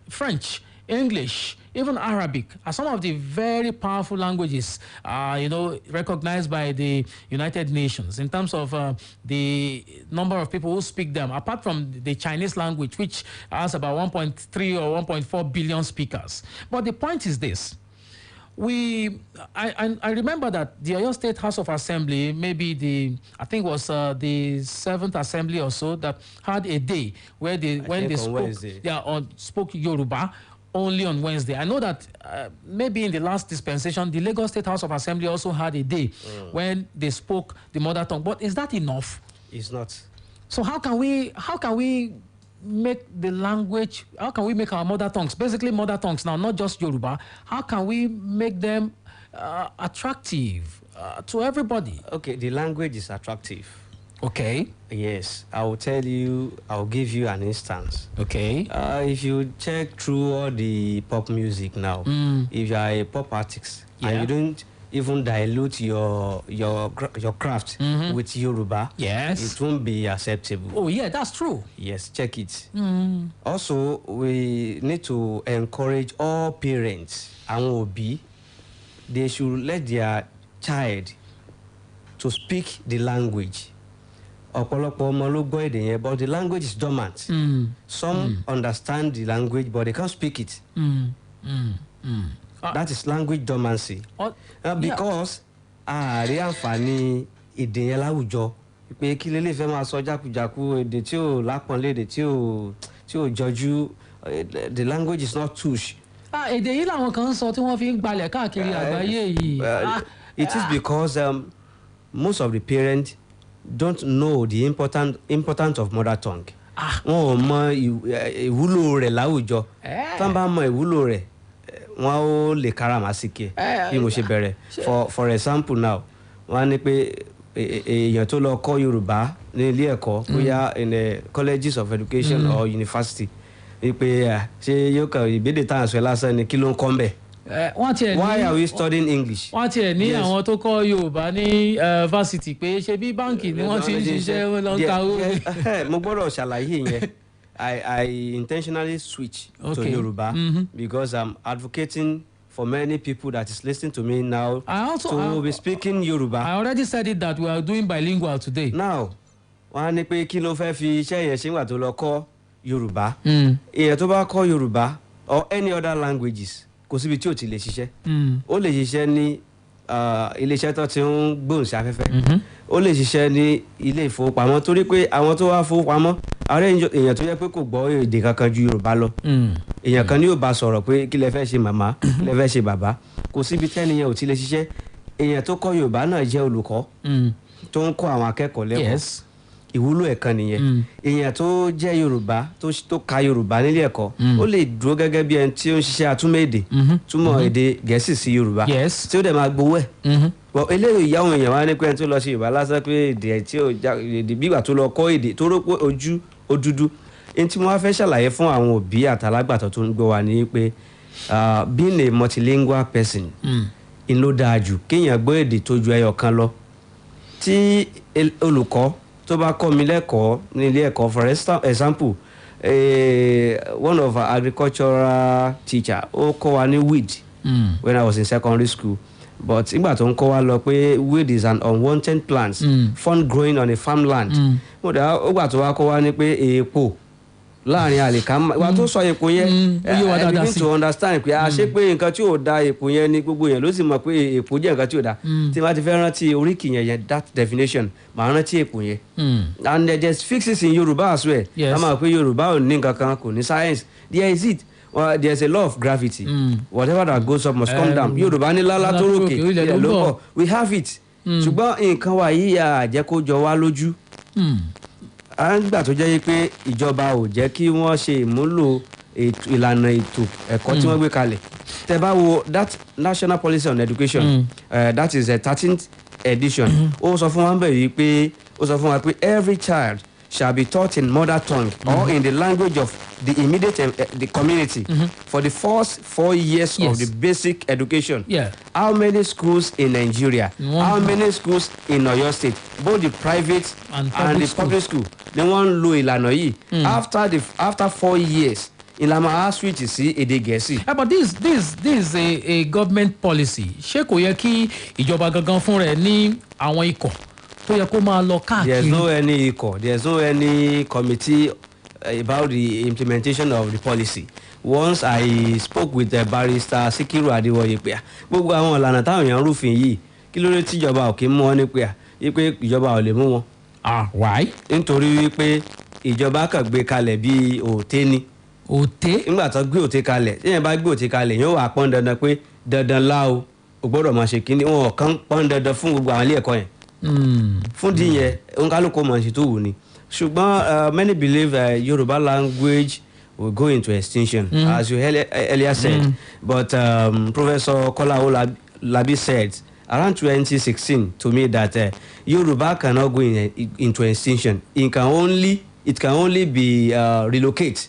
Speaker 7: French, English, even Arabic are some of the very powerful languages, recognized by the United Nations in terms of the number of people who speak them, apart from the Chinese language, which has about 1.3 or 1.4 billion speakers. But the point is this. I remember that the Oyo State House of Assembly, maybe I think was the 7th Assembly or so, that had a day where they spoke Yoruba only on Wednesday. I know that maybe in the last dispensation, the Lagos State House of Assembly also had a day when they spoke the mother tongue. But is that enough?
Speaker 14: It's not. So
Speaker 7: how can we make the language, how can we make our mother tongues, basically mother tongues now, not just Yoruba, how can we make them attractive to everybody?
Speaker 14: Okay, the language is attractive.
Speaker 7: Okay.
Speaker 14: Yes, I'll give you an instance.
Speaker 7: Okay.
Speaker 14: If you check through all the pop music now, if you are a pop artist and you don't even dilute your craft with Yoruba,
Speaker 7: yes,
Speaker 14: it won't be acceptable.
Speaker 7: Oh yeah, that's true.
Speaker 14: Yes, check it. Also, we need to encourage all parents and OB. They should let their child to speak the language. But the language is dormant. Some understand the language, but they can't speak it. That is language dormancy. Because pé kí lélẹ́ fẹ́ máa sọ jákujàku èdè tí ò lápọ̀nlé èdè tí ò jọjú the language is not touch.
Speaker 7: Èdè yìí làwọn kan ń sọ tí wọ́n fi ń gbalẹ̀ káàkiri àgbáyé yìí.
Speaker 14: It is because most of the parents don't know the importance of mother tongue. Wọn ò mọ ìwúlò rẹ̀ láwùjọ. Tán bá mọ ìwúlò rẹ̀ wọn ó lè káràmásìkì bí mo ṣe bẹ̀rẹ̀ for example now wọ́n á ní pé èèyàn tó lọ kọ́ Yorùbá ní ilé ẹ̀kọ́ bóyá in the colleges of education or university wípé ṣé yóò kàn ìbédè tá à ń sọ lásán ni kí ló ń kọ́ ń bẹ̀. Why are we studying English?
Speaker 7: Wọ́n tiẹ̀ ní àwọn tó kọ́ Yorùbá ní fásitì pé ṣe bí báǹkì ni wọ́n ti ń ṣiṣẹ́ lọ ń kawó.
Speaker 14: Mo gbọ́dọ̀ ṣàlàyé yẹn. I intentionally switch to Yoruba because I'm advocating for many people that is listening to me now to be speaking Yoruba.
Speaker 7: I already said it that we are doing bilingual today.
Speaker 14: Now, wọ́n á ní pé kí ló fẹ́ fi iṣẹ́ yẹn ṣe wà tó lọ kọ́ Yorùbá. Èèyàn tó bá kọ́ Yorùbá or any other languages kò síbi tí ò ti lè ṣiṣẹ́. Ó lè ṣiṣẹ́ ní iléeṣẹ́ tó ti ń gbóhùn sí afẹ́fẹ́. Ó lè ṣiṣẹ́ ní ilé ìfowópamọ́ torí pé àwọn tó wá fowópamọ́ ààrẹ èèyàn tó yẹ pé kò gbọ́ èdè kankan ju Yorùbá lọ. Èèyàn kan ní yóò bá sọ̀rọ̀ pé kí lẹ fẹ́ ṣe màmá kí lẹ fẹ́ ṣe bàbá kò síbi tẹ́niyẹn ò ti lè ṣiṣẹ́. Èèyàn tó kọ́ Yorùbá náà jẹ́ olùkọ́ tó ń kọ́ àwọn akẹ́kọ̀ọ́ lẹ́kọ̀ọ́. Ìwúlò ẹ̀kan nìyẹn. Èèyàn tó jẹ́ Yorùbá tó ka Yorùbá nílé ẹ̀kọ́ ó lè dúró gẹ́gẹ́ bí ẹni tí ó ń ṣiṣẹ́ atúmọ̀ èdè túmọ̀ èdè Gẹ̀ẹ́sì sí Yorùbá tí ó dẹ̀ máa gbowó ẹ̀. Eléyìí ìyá àwọn èèyàn wá ní pé ẹni tó lọ sí Yorùbá lásán pé èdè tí ó èdè bígbà tó lọ kọ́ èdè tó rò pé ojú ó dúdú. Ẹni tí mo wá fẹ́ ṣàlàyé fún àwọn òbí àtàlágbàtọ́ tó ń gbọ́ wa ní pé being a multilingual person ló dáa jù kéèyàn gbọ́ èdè tó ju ẹyọ kan lọ. Tí olùkọ́ tó bá kọ́ mi lẹ́kọ̀ọ́ ní ilé ẹ̀kọ́ for example one of our agricultural teacher ó kọ́ wa ní weed when I was in secondary school but nígbà tó ń kọ́ wa lọ pé weed is an unwanted plant found growing on a farmland ó gbà tó wá kọ́ wa ní pé èèpo láàrin àlìkámà ìwà tó sọ èèpo yẹn I begin to understand pé a ṣe pé nǹkan tí ò da èèpo yẹn ni gbogbo yẹn ló sì mọ̀ pé èèpo jẹ́ nǹkan tí ò da tí wọ́n ti fẹ́ rántí oríkì yẹn that definition màá rántí èèpo yẹn and there's fixes in Yorùbá as well wọ́n máa pé Yorùbá ò ní nǹkan kan kò ní science there's a law of gravity whatever that goes up must come down Yorùbá ní lálá tó rókè ilẹ̀ ló bọ̀ we have it ṣùgbọ́n nǹkan wa yìí yà jẹ́ kó jọ wá lójú. À ń gbà tó jẹ́ pé ìjọba ò jẹ́ kí wọ́n ṣe ìmúlò ìlànà ètò ẹ̀kọ́ tí wọ́n gbé kalẹ̀. Tẹ́ bá wo that National Policy on Education that is the 13th edition ó sọ fún wa bẹ́ẹ̀ pé every child shall be taught in mother tongue or in the language of the immediate the community for the first 4 years of the basic education. How many schools in Nigeria? How many schools in Oyo State? Both the private and the public school. They wọ́n lo ìlànà yìí. After 4 years, ìlànà á switch sí èdè Gẹ̀ẹ́sì.
Speaker 7: But this is a government policy. Ṣé kò yẹ kí ìjọba gangan fún rẹ̀ ní àwọn ikọ̀ tó yẹ kó máa lọ káàkiri?
Speaker 14: There's no any ikọ̀. There's no any committee about the implementation of the policy. Once I spoke with the barrister Sikiru Adewoye pé gbogbo àwọn ìlànà táwọn èèyàn rúfin yìí kí ló dé tíjọba ò kí mú wọn ní pé ìjọba ò lè mú wọn.
Speaker 7: Why?
Speaker 14: Nítorí wípé ìjọba kàn gbé kalẹ̀ bí òté ni.
Speaker 7: Òté?
Speaker 14: Nígbà tó gbé òté kalẹ̀ téèyàn bá gbé òté kalẹ̀ yóò wá pọ́n dandan pé dandan láò ò gbọ́dọ̀ máa ṣe kíní wọn kàn pọ́n dandan fún gbogbo àwọn ilé ẹ̀kọ́ yẹn. Fún díyẹn òǹkálùkù mọ̀ ṣe tó wù ni. Ṣùgbọ́n many believe Yoruba language will go into extinction as you earlier said but Professor Kola Olabi said around 2016 to me that Yoruba cannot go into extinction. It can only be relocate.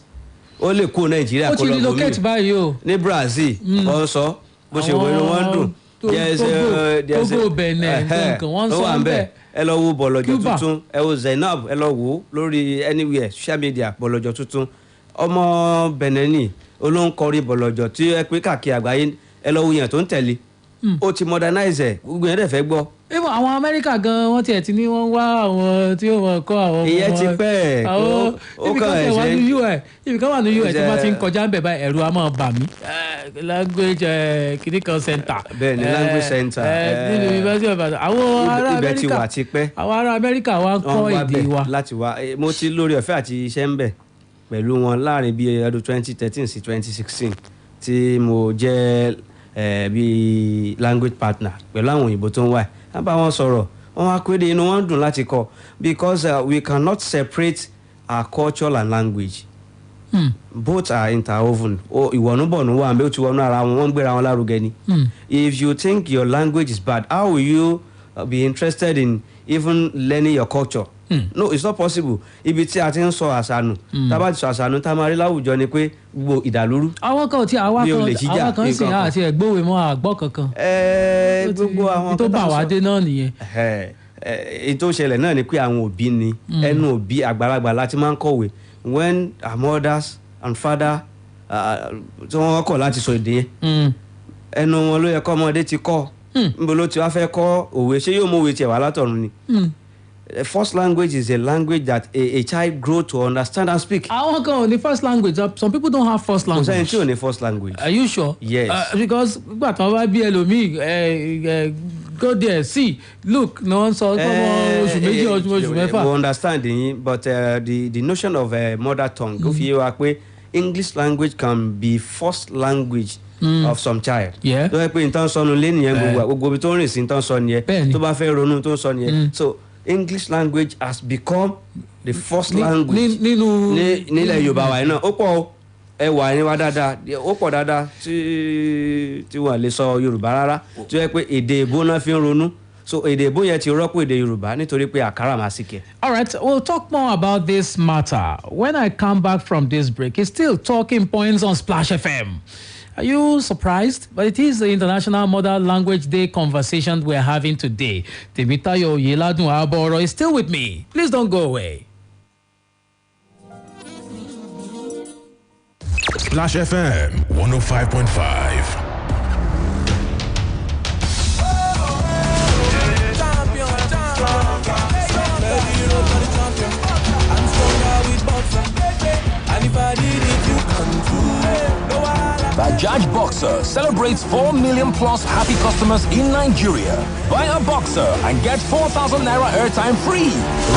Speaker 14: Ó lè kó Nàìjíríà kó lọ
Speaker 7: relocate báyìí o.
Speaker 14: Ní Brazil wọ́n sọ bó ṣe wọ́n wọ́n dùn.
Speaker 7: Togo Benin nǹkan wọ́n sọ bẹ́ẹ̀.
Speaker 14: Ẹ lọ wo bọ̀lọ̀jọ̀ tuntun ẹ wo Zainab ẹ lọ wo lórí anywhere social media bọ̀lọ̀jọ̀ tuntun ọmọ Benin olóńkọrí bọ̀lọ̀jọ̀ tí ẹ pé káàkiri àgbáyé ẹ lọ wo yẹn tó ń tẹ̀lé ó ti modernize gbogbo yẹn dẹ̀ fẹ́ gbọ́.
Speaker 7: even àwọn Amẹ́ríkà gan wọ́n tiẹ̀ ti ní wọ́n wá àwọn tí ó mọ̀ kọ́ àwọn ọmọ wọn.
Speaker 14: ìyẹn ti pẹ́
Speaker 7: àwọn ibi kan tẹ̀ wá ní US ibi kan wà ní US tí wọ́n ti ń kọjá ń bẹ̀ báyìí ẹ̀rù á máa bà mí. language kìíní kan center.
Speaker 14: bẹ́ẹ̀ ni language center.
Speaker 7: nínú University of Ibadan àwọn ará
Speaker 14: ibẹ̀ ti
Speaker 7: Amẹ́ríkà
Speaker 14: wà ti pẹ́.
Speaker 7: àwọn ará Amẹ́ríkà wa ń kọ́ èdè wa.
Speaker 14: láti wá mo ti lórí ọ̀fẹ́ àti iṣẹ́ ń bẹ̀ pẹ̀lú wọn láàrin bíi ọdún 2013 sí 2016 tí mo jẹ́ bíi language partner pẹ̀lú àwọn òyìnbó tó ń wá ẹ̀ bá wọn sọ̀rọ̀ wọn wá pé inú wọn dùn láti kọ́ because we cannot separate our culture and language. Both are interwoven. Ìwọ̀nùbọ̀nù wà mẹ́ ó ti wọnú ara wọn wọ́n ń gbéra wọn lárugẹ ni. If you think your language is bad, how will you be interested in even learning your culture? No, it's not possible. Ibi tí a ti ń sọ àṣànù tá a bá ti sọ àṣànù tá a máa rí láwùjọ ni pé gbogbo ìdàlúrú.
Speaker 7: àwọn kan tí àwa kan sì á àti ẹ̀gbọ́wé mọ́ àgbọ̀ kankan.
Speaker 14: Gbogbo àwọn
Speaker 7: tó bá wa dé náà nìyẹn.
Speaker 14: Ètò ìṣẹ̀lẹ̀ náà ni pé àwọn òbí ni ẹnu òbí àgbàlagbà láti máa ń kọ̀wé when our mothers and father tí wọ́n kọ̀ láti sọ èdè yẹn ẹnu wọn ló yẹ kọ́ ọmọdé ti kọ́ níbo ló ti wá fẹ́ kọ́ òwe ṣé yóò mú òwe tiẹ̀ wá látọ̀run ni. First language is a language that a child grow to understand and speak.
Speaker 7: àwọn kan ò ní first language some people don't have first language.
Speaker 14: kò sẹ́yìn tí ò ní first language.
Speaker 7: Are you sure?
Speaker 14: Yes.
Speaker 7: Because nígbà tí wọ́n bá bí ẹlòmíì go there see look ní wọ́n sọ fọmọ oṣù méjì oṣù mẹ́fà.
Speaker 14: we understand yín but the notion of mother tongue ó fi yé wa pé English language can be first language of some child. tó yẹ pé nǹkan sọnù lé nìyẹn gbogbo ibi tó ń rìn sí nǹkan sọ nìyẹn tó bá fẹ́ ronú tó ń sọ nìyẹn. So English language has become the first language nílẹ̀ Yorùbá wa náà ó pọ̀ ẹ wà ní wa dáadáa ó pọ̀ dáadáa tí wọ́n lè sọ Yorùbá rárá tó yẹ pé èdè èbó náà fi ń ronú so èdè èbó yẹn ti rọ́pò èdè Yorùbá nítorí pé àkàrà máa sì kẹ́.
Speaker 7: All right, we'll talk more about this matter when I come back from this break. It's still talking points on Splash FM. Are you surprised? But it is the International Mother Language Day conversation we're having today. Temitayo Yeladun Aboro is still with me. Please don't go away.
Speaker 15: Splash FM 105.5.
Speaker 2: Bajaj Boxer celebrates 4 million plus happy customers in Nigeria. Buy a Boxer and get 4,000 Naira airtime free.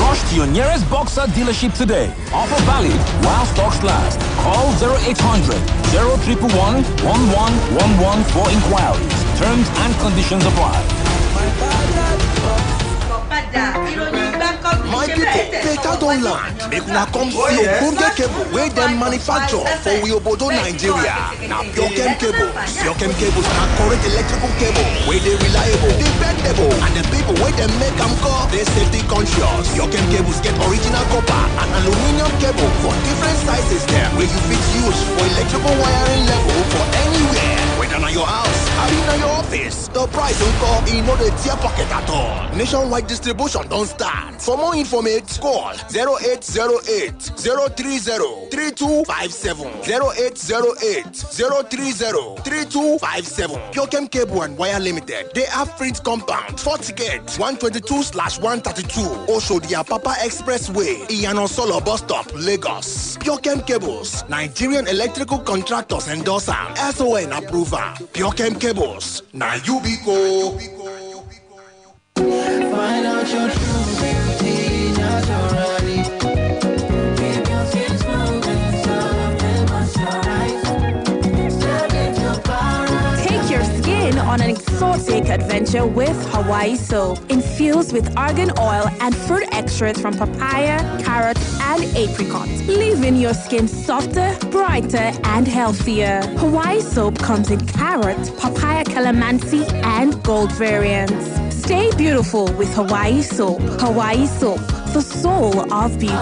Speaker 2: Rush to your nearest Boxer dealership today. Offer valid while stocks last. Call 0800 011 1111 for inquiries. Terms and conditions apply.
Speaker 16: My people, better don land. Make una come see ogbonge cable wey dem manufacture for Obodo, Nigeria. Na Pure cables. Pure cables na correct electrical cable wey dey reliable, dependable, and the people wey dem make am call dey safety conscious. Pure cables get original copper and aluminium cable for different sizes dem wey you fit use for electrical wiring level for anywhere. Whether na your house, abi na your office, the price nko e no dey tear pocket at all. Nationwide distribution don start. For more information, call 0808 030 3257. 0808 030 3257. Pure Cable and Wire Limited. They have print compound, Fort Gate, 122/132. Oshodi Apapa Expressway, Iyano Solo Bus Stop, Lagos. Pure Cables, Nigerian Electrical Contractors endorser, SON approver. Pure Cables, now you be go.
Speaker 17: Find out your true beauty naturally. Keep your skin smooth and soft and moisturized. Step into paradise.
Speaker 18: Take your skin on an exotic adventure with Hawaii Soap. Infused with argan oil and fruit extracts from papaya, carrot, and apricot. Leaving your skin softer, brighter, and healthier. Hawaii Soap comes in carrot, papaya calamansi, and gold variants. Stay beautiful with Hawaii Soap. Hawaii Soap, the soul of beauty.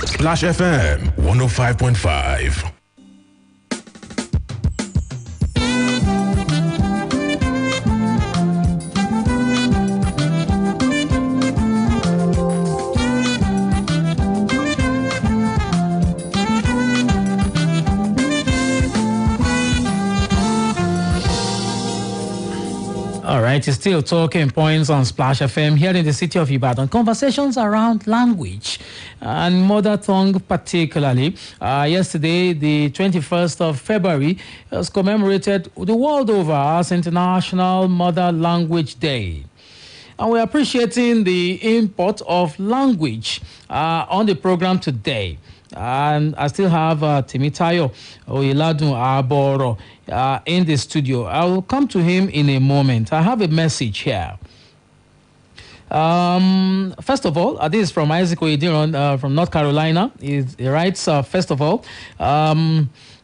Speaker 15: Splash FM 105.5.
Speaker 7: It is still talking points on Splash FM here in the city of Ibadan. Conversations around language and mother tongue particularly. Yesterday, the 21st of February, was commemorated the world over as International Mother Language Day. And we're appreciating the import of language on the program today. And I still have Temitayo Oyeladun Arboro in the studio. I will come to him in a moment. I have a message here. First of all, this is from Isaac Oyediran from North Carolina. He writes, first of all,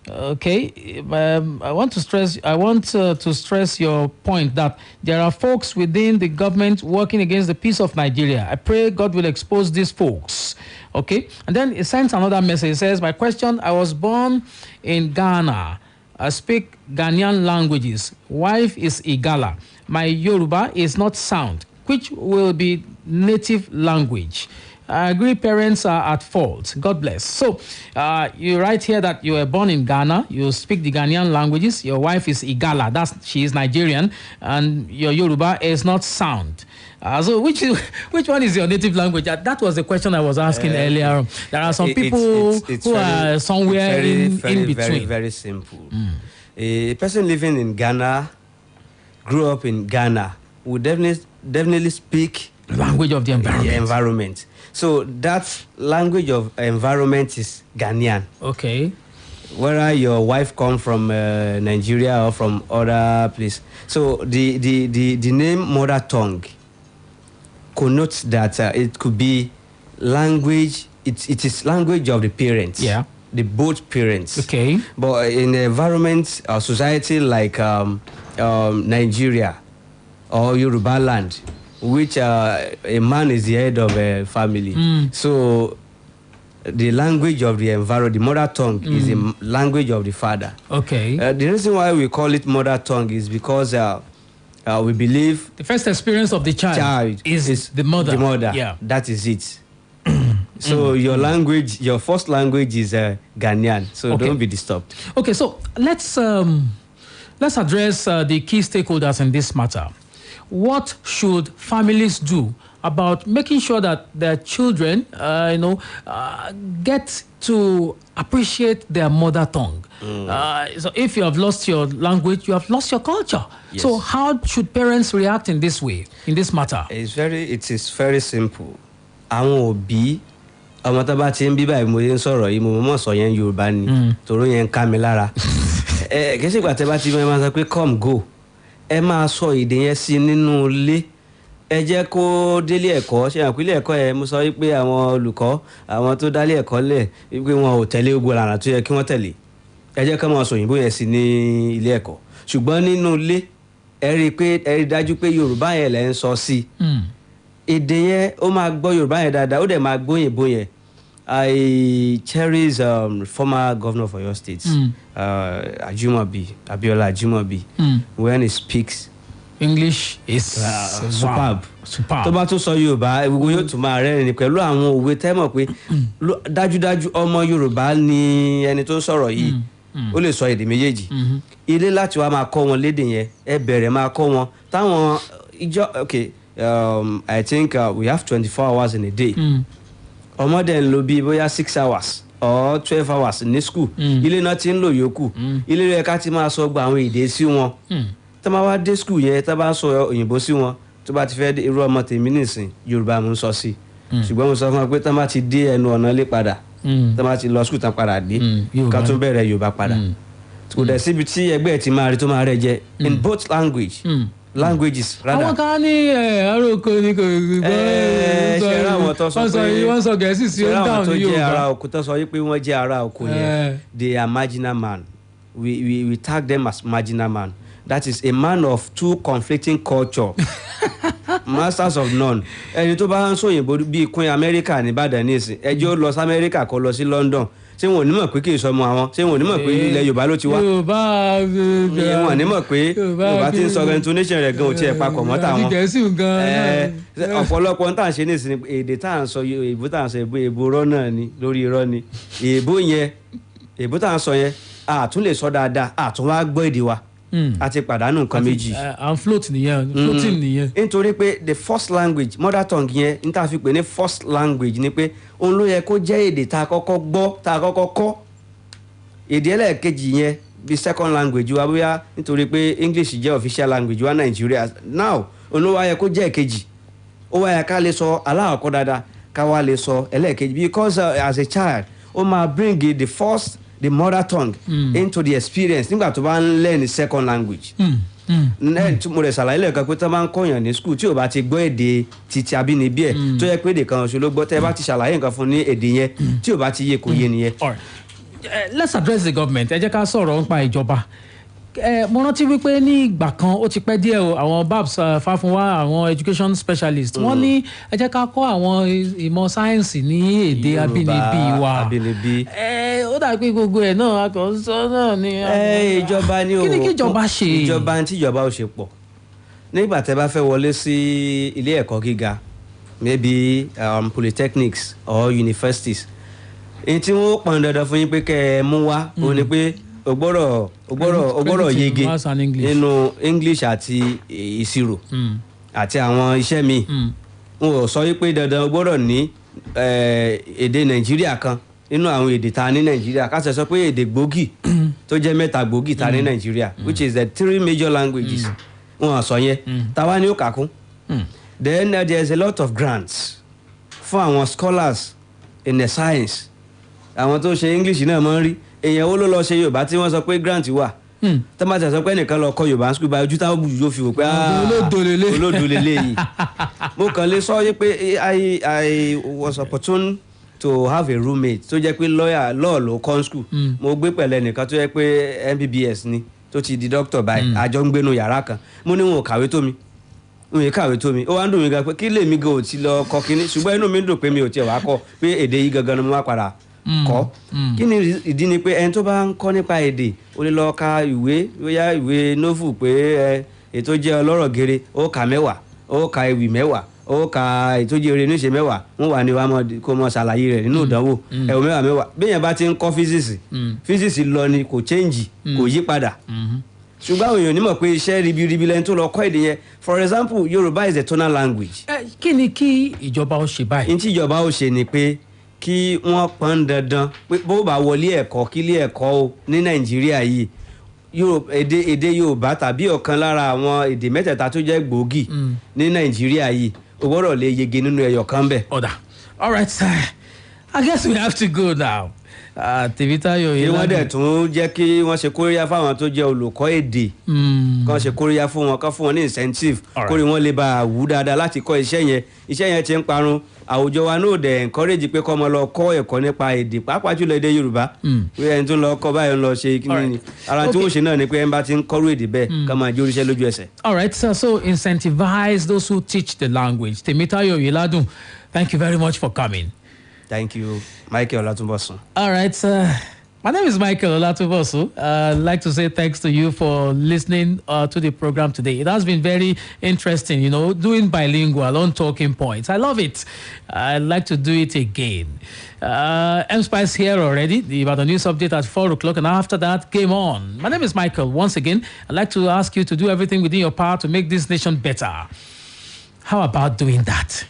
Speaker 7: okay, I want to stress your point that there are folks within the government working against the peace of Nigeria. I pray God will expose these folks. Okay, and then he sends another message. He says, my question, I was born in Ghana. I speak Ghanaian languages. Wife is Igala. My Yoruba is not sound. Which will be native language? I agree parents are at fault. God bless. So, you write here that you were born in Ghana. You speak the Ghanaian languages. Your wife is Igala. She is Nigerian. And your Yoruba is not sound. So which one is your native language? That was the question I was asking earlier. There are some people who are somewhere in between.
Speaker 14: Very, very simple. A person living in Ghana, grew up in Ghana, would definitely speak
Speaker 7: language of the
Speaker 14: environment. So that language of environment is Ghanaian.
Speaker 7: Okay.
Speaker 14: Whether your wife come from Nigeria or from other place. So the name mother tongue connotes that it could be language. It is language of the parents.
Speaker 7: Yeah.
Speaker 14: The both parents.
Speaker 7: Okay.
Speaker 14: But in the environment or society like Nigeria or Yoruba land, which a man is the head of a family. So the language of the environment, the mother tongue, is the language of the father.
Speaker 7: Okay.
Speaker 14: The reason why we call it mother tongue is because we believe
Speaker 7: the first experience of the child is the mother.
Speaker 14: The mother.
Speaker 7: Yeah.
Speaker 14: That is it. So your language, your first language is Ghanaian. So don't be disturbed.
Speaker 7: Okay, so let's address the key stakeholders in this matter. What should families do about making sure that their children, get to appreciate their mother tongue? So if you have lost your language, you have lost your culture.
Speaker 14: Yes.
Speaker 7: So how should parents react in this way, in this matter?
Speaker 14: It is very simple. Àwọn òbí ọmọ tó bá ti ń bí báyìí mo ń sọ̀rọ̀ yìí mo mọ̀ sọ yẹn Yorùbá ni tòró yẹn ká mi lára. Kìí ṣe ìgbà tẹ́ bá ti máa sọ pé come go. Ẹ máa sọ èdè yẹn sí nínú ilé. Ẹ jẹ́ kó délé ẹ̀kọ́ ṣe àpilẹ̀ ẹ̀kọ́ yẹn mo sọ wípé àwọn olùkọ́ àwọn tó dálé ẹ̀kọ́ lẹ̀ wípé wọn ò tẹ̀lé gbogbo ìlànà tó yẹ kí wọ́n tẹ̀lé. Ẹ jẹ́ ká máa sọ òyìnbó yẹn sí ní ilé ẹ̀kọ́. Ṣùgbọ́n nínú ilé ẹ rí dájú pé Yorùbá yẹn lẹ ń sọ sí. Èdè yẹn ó máa gbọ́ Yorùbá yẹn dáadáa ó dẹ̀ máa gbọ́ òyìnbó yẹn. I cherish former governor of Oyo State, Abiola Ajumobi, when he speaks
Speaker 7: English is
Speaker 14: superb. Tó bá tún sọ Yorùbá gbogbo yóò tún máa rẹ́rìn-ín pẹ̀lú àwọn òwe tẹ́ mọ̀ pé dájúdájú ọmọ Yorùbá ni ẹni tó ń sọ̀rọ̀ yìí ó lè sọ èdè méjèèjì. Ilé láti wá máa kọ́ wọn lédè yẹn ẹ bẹ̀rẹ̀ máa kọ́ wọn táwọn okay. I think we have 24 hours in a day. Ọmọdé ń lò bí bóyá 6 hours or 12 hours ní school. Ilé náà ti ń lò yòókù. Ilé rẹ̀ ká ti máa sọ gba àwọn èdè sí wọn. Tá bá wá dé school yẹn tá bá ń sọ òyìnbó sí wọn tó bá ti fẹ́ irú ọmọ tèmi nìsín Yorùbá mo ń sọ sí. Ṣùgbọ́n mo sọ fún wọn pé tá bá ti dé ẹnu ọ̀nà lé padà tá bá ti lọ school tán padà dé ká tún bẹ̀rẹ̀ Yorùbá padà. Kò dẹ̀ síbi tí ẹgbẹ́ ti máa rí tó máa rẹ̀ jẹ in both languages rather.
Speaker 7: Àwọn kan ní aróko ní kò gbọ́
Speaker 14: ṣe ra àwọn tó sọ pé
Speaker 7: wọ́n sọ Gẹ̀ẹ́sì sí ó dáhùn ní Yorùbá.
Speaker 14: jẹ́ ara oko tó sọ wípé wọ́n jẹ́ ara oko yẹn they are marginal man. We tag them as marginal man. That is a man of two conflicting culture. Masters of none. Ẹni tó bá ń sọ òyìnbó bíi Queen America ní Ìbàdàn nísìn ẹjọ́ lọ sí America kó lọ sí London. Ṣé wọn ò ní mọ̀ pé kì í sọmọ àwọn? Ṣé wọn ò ní mọ̀ pé ilẹ̀ Yorùbá ló ti wá? Wọn ò ní mọ̀ pé Yorùbá ti ń sọ intonation rẹ̀ gan ò tiẹ̀ papọ̀ mọ́ tàwọn. Ọ̀pọ̀lọpọ̀ tá à ń ṣe nísìn èdè tá à ń sọ èbó tá à ń sọ èbó irọ́ náà ni lórí irọ́ ni. Èbó tá à ń sọ yẹn àtún lè sọ dáadáa àtún wá gbọ́ èdè wa. àti pàdánù nǹkan méjì.
Speaker 7: floating nìyẹn.
Speaker 14: nítorí pé the first language mother tongue yẹn ní tá a fi pè ní first language ni pé òun ló yẹ kó jẹ́ èdè tá a kọ́kọ́ gbọ́ tá a kọ́kọ́ kọ́. èdè ẹlẹ́ẹ̀kejì yẹn bí second language wa bóyá nítorí pé English jẹ́ official language wa Nàìjíríà now òun ló wá yẹ kó jẹ́ èkejì ó wá yẹ ká lè sọ aláàkọ́ dáadáa ká wá lè sọ ẹlẹ́ẹ̀kejì because as a child ó máa bring the mother tongue into the experience nígbà tó bá ń learn the second language. mo rẹ̀ ṣàlàyé lẹ́ẹ̀kan pé tó bá ń kọ́yàn ní school tí ò bá ti gbọ́ èdè títí abínibí ẹ̀ tó yẹ pé èdè kan ṣo ló gbọ́ tẹ́ ẹ bá ti ṣàlàyé nǹkan fún ní èdè yẹn tí ò bá ti yé kò yé nìyẹn.
Speaker 7: Let's address the government. ẹ jẹ́ ká sọ̀rọ̀ nípa ìjọba. Mo rántí wípé ní ìgbà kan ó ti pẹ́ díẹ̀ o àwọn babs Fáfúnwá àwọn education specialist wọ́n ní ẹ jẹ́ ká kọ́ àwọn ìmọ̀ sáyẹ́ǹsì ní èdè abínibí wa. Ó dà pé gbogbo ẹ̀ náà akọ̀ọ́sọ náà ni.
Speaker 14: Ìjọba ni o
Speaker 7: kí ni kí ìjọba ṣe.
Speaker 14: ìjọba tí ìjọba ò ṣe pọ̀ nígbà tẹ́ bá fẹ́ wọlé sí ilé ẹ̀kọ́ gíga maybe polytechnics or universities èyí tí wọ́n pọn dandan fún yín pé kẹ́ ẹ mú wá ó ní pé o gbọ́dọ̀ yege nínú English àti ìṣirò àti àwọn iṣẹ́ mi n ò sọ wípé dandan o gbọ́dọ̀ ní èdè Nàìjíríà kan nínú àwọn èdè ta ní Nàìjíríà ká sọ pé èdè gbòógì tó jẹ́ mẹ́ta gbòógì ta ní Nàìjíríà which is the 3 major languages wọn sọ yẹn táwa ni ó kà kún then there is a lot of grants fún àwọn scholars in the science àwọn tó ṣe English náà máa ń rí èèyàn wo ló lọ ṣe Yorùbá tí wọ́n sọ pé grant wà tọ́mátì sọ pé ẹnìkan lọ kọ́ Yorùbá school báyìí ojú táwọn bùjú yóò fi wò pé olódo lélẹ̀ yìí mo kàn lè sọ pé I was opportune to have a roommate tó jẹ́ pé law ló kọ́ school mo gbé pẹ̀lẹ́ nìkan tó jẹ́ pé MBBS ni tó ti di doctor báyìí àjọ ń gbénu yàrá kan mo ní wọn ò kàwé tó mi ó wá ń dùn mí gan pé kí lèmi gan ò ti lọ kọ́ kínní ṣùgbọ́n inú mi ń dùn pé mi ò tiẹ̀ wá kọ́ pé èdè yìí gangan ni mo wá padà kọ́ kí ni ìdí ni pé ẹni tó bá ń kọ́ nípa èdè ó lè lọ ka ìwé novel pé ètò jẹ́ ọlọ́rọ̀ gere ó ka 10 ó ka ewì 10 ó ka ètò jẹ́ eré níṣe 10 wọ́n wà ní wàá kó mọ ṣàlàyé rẹ̀ nínú ìdánwò ẹ̀wọ̀n 10 béèyàn bá ti ń kọ́ physics lọ ni kò change kò yí padà ṣùgbọ́n àwọn èèyàn onímọ̀ pé iṣẹ́ ribiribi lẹ́ni tó lọ kọ́ èdè yẹn for example Yorùbá is a tonal language.
Speaker 7: kí ni kí ìjọba ó ṣe báyìí.
Speaker 14: ní tí ìjọba ó ṣe ni pé kí wọ́n pọn dandan pé bó bá wọlé ẹ̀kọ́ kí ilé ẹ̀kọ́ o ní Nàìjíríà yìí èdè Yorùbá tàbí ọ̀kan lára àwọn èdè mẹ́tẹ̀ẹ̀ta tó jẹ́ gbòógì ní Nàìjíríà yìí o gbọ́dọ̀ lè yege nínú ẹyọ kan bẹ̀.
Speaker 7: All right, sir. I guess we have to go now. Tèmítáyọ̀
Speaker 14: yìí wọ́n dẹ̀ tún jẹ́ kí wọ́n ṣe kóríyá fáwọn tó jẹ́ olùkọ́ èdè kán ṣe kóríyá fún wọn kán fún wọn ní incentive kórè wọn lè bá a wú dáadáa láti kọ́ iṣẹ́ yẹn ti ń parun àwùjọ wa náà dẹ̀ encourage pé kọ́ ọmọ lọ kọ́ ẹ̀kọ́ nípa èdè pàápàá jùlọ èdè Yorùbá pé ẹni tó ń lọ kọ́ báyìí ń lọ ṣe kí ni ara tí wọ́n ṣe náà ni pé ẹni bá ti ń kọ́rú èdè bẹ́ẹ̀ ká máa jẹ́ oríṣẹ́ lójú ẹsẹ̀.
Speaker 7: All right, sir, so incentivize those who teach the language. Tèmítáyọ̀ Oyèládùn, thank you very much for coming.
Speaker 14: Thank you, Michael Olatunbosun.
Speaker 7: All right, my name is Michael Olatunbosun. I'd like to say thanks to you for listening to the program today. It has been very interesting, doing bilingual on talking points. I love it. I'd like to do it again. M-Spice here already. The Ibadan News Update at 4 o'clock, and after that, game on. My name is Michael. Once again, I'd like to ask you to do everything within your power to make this nation better. How about doing that?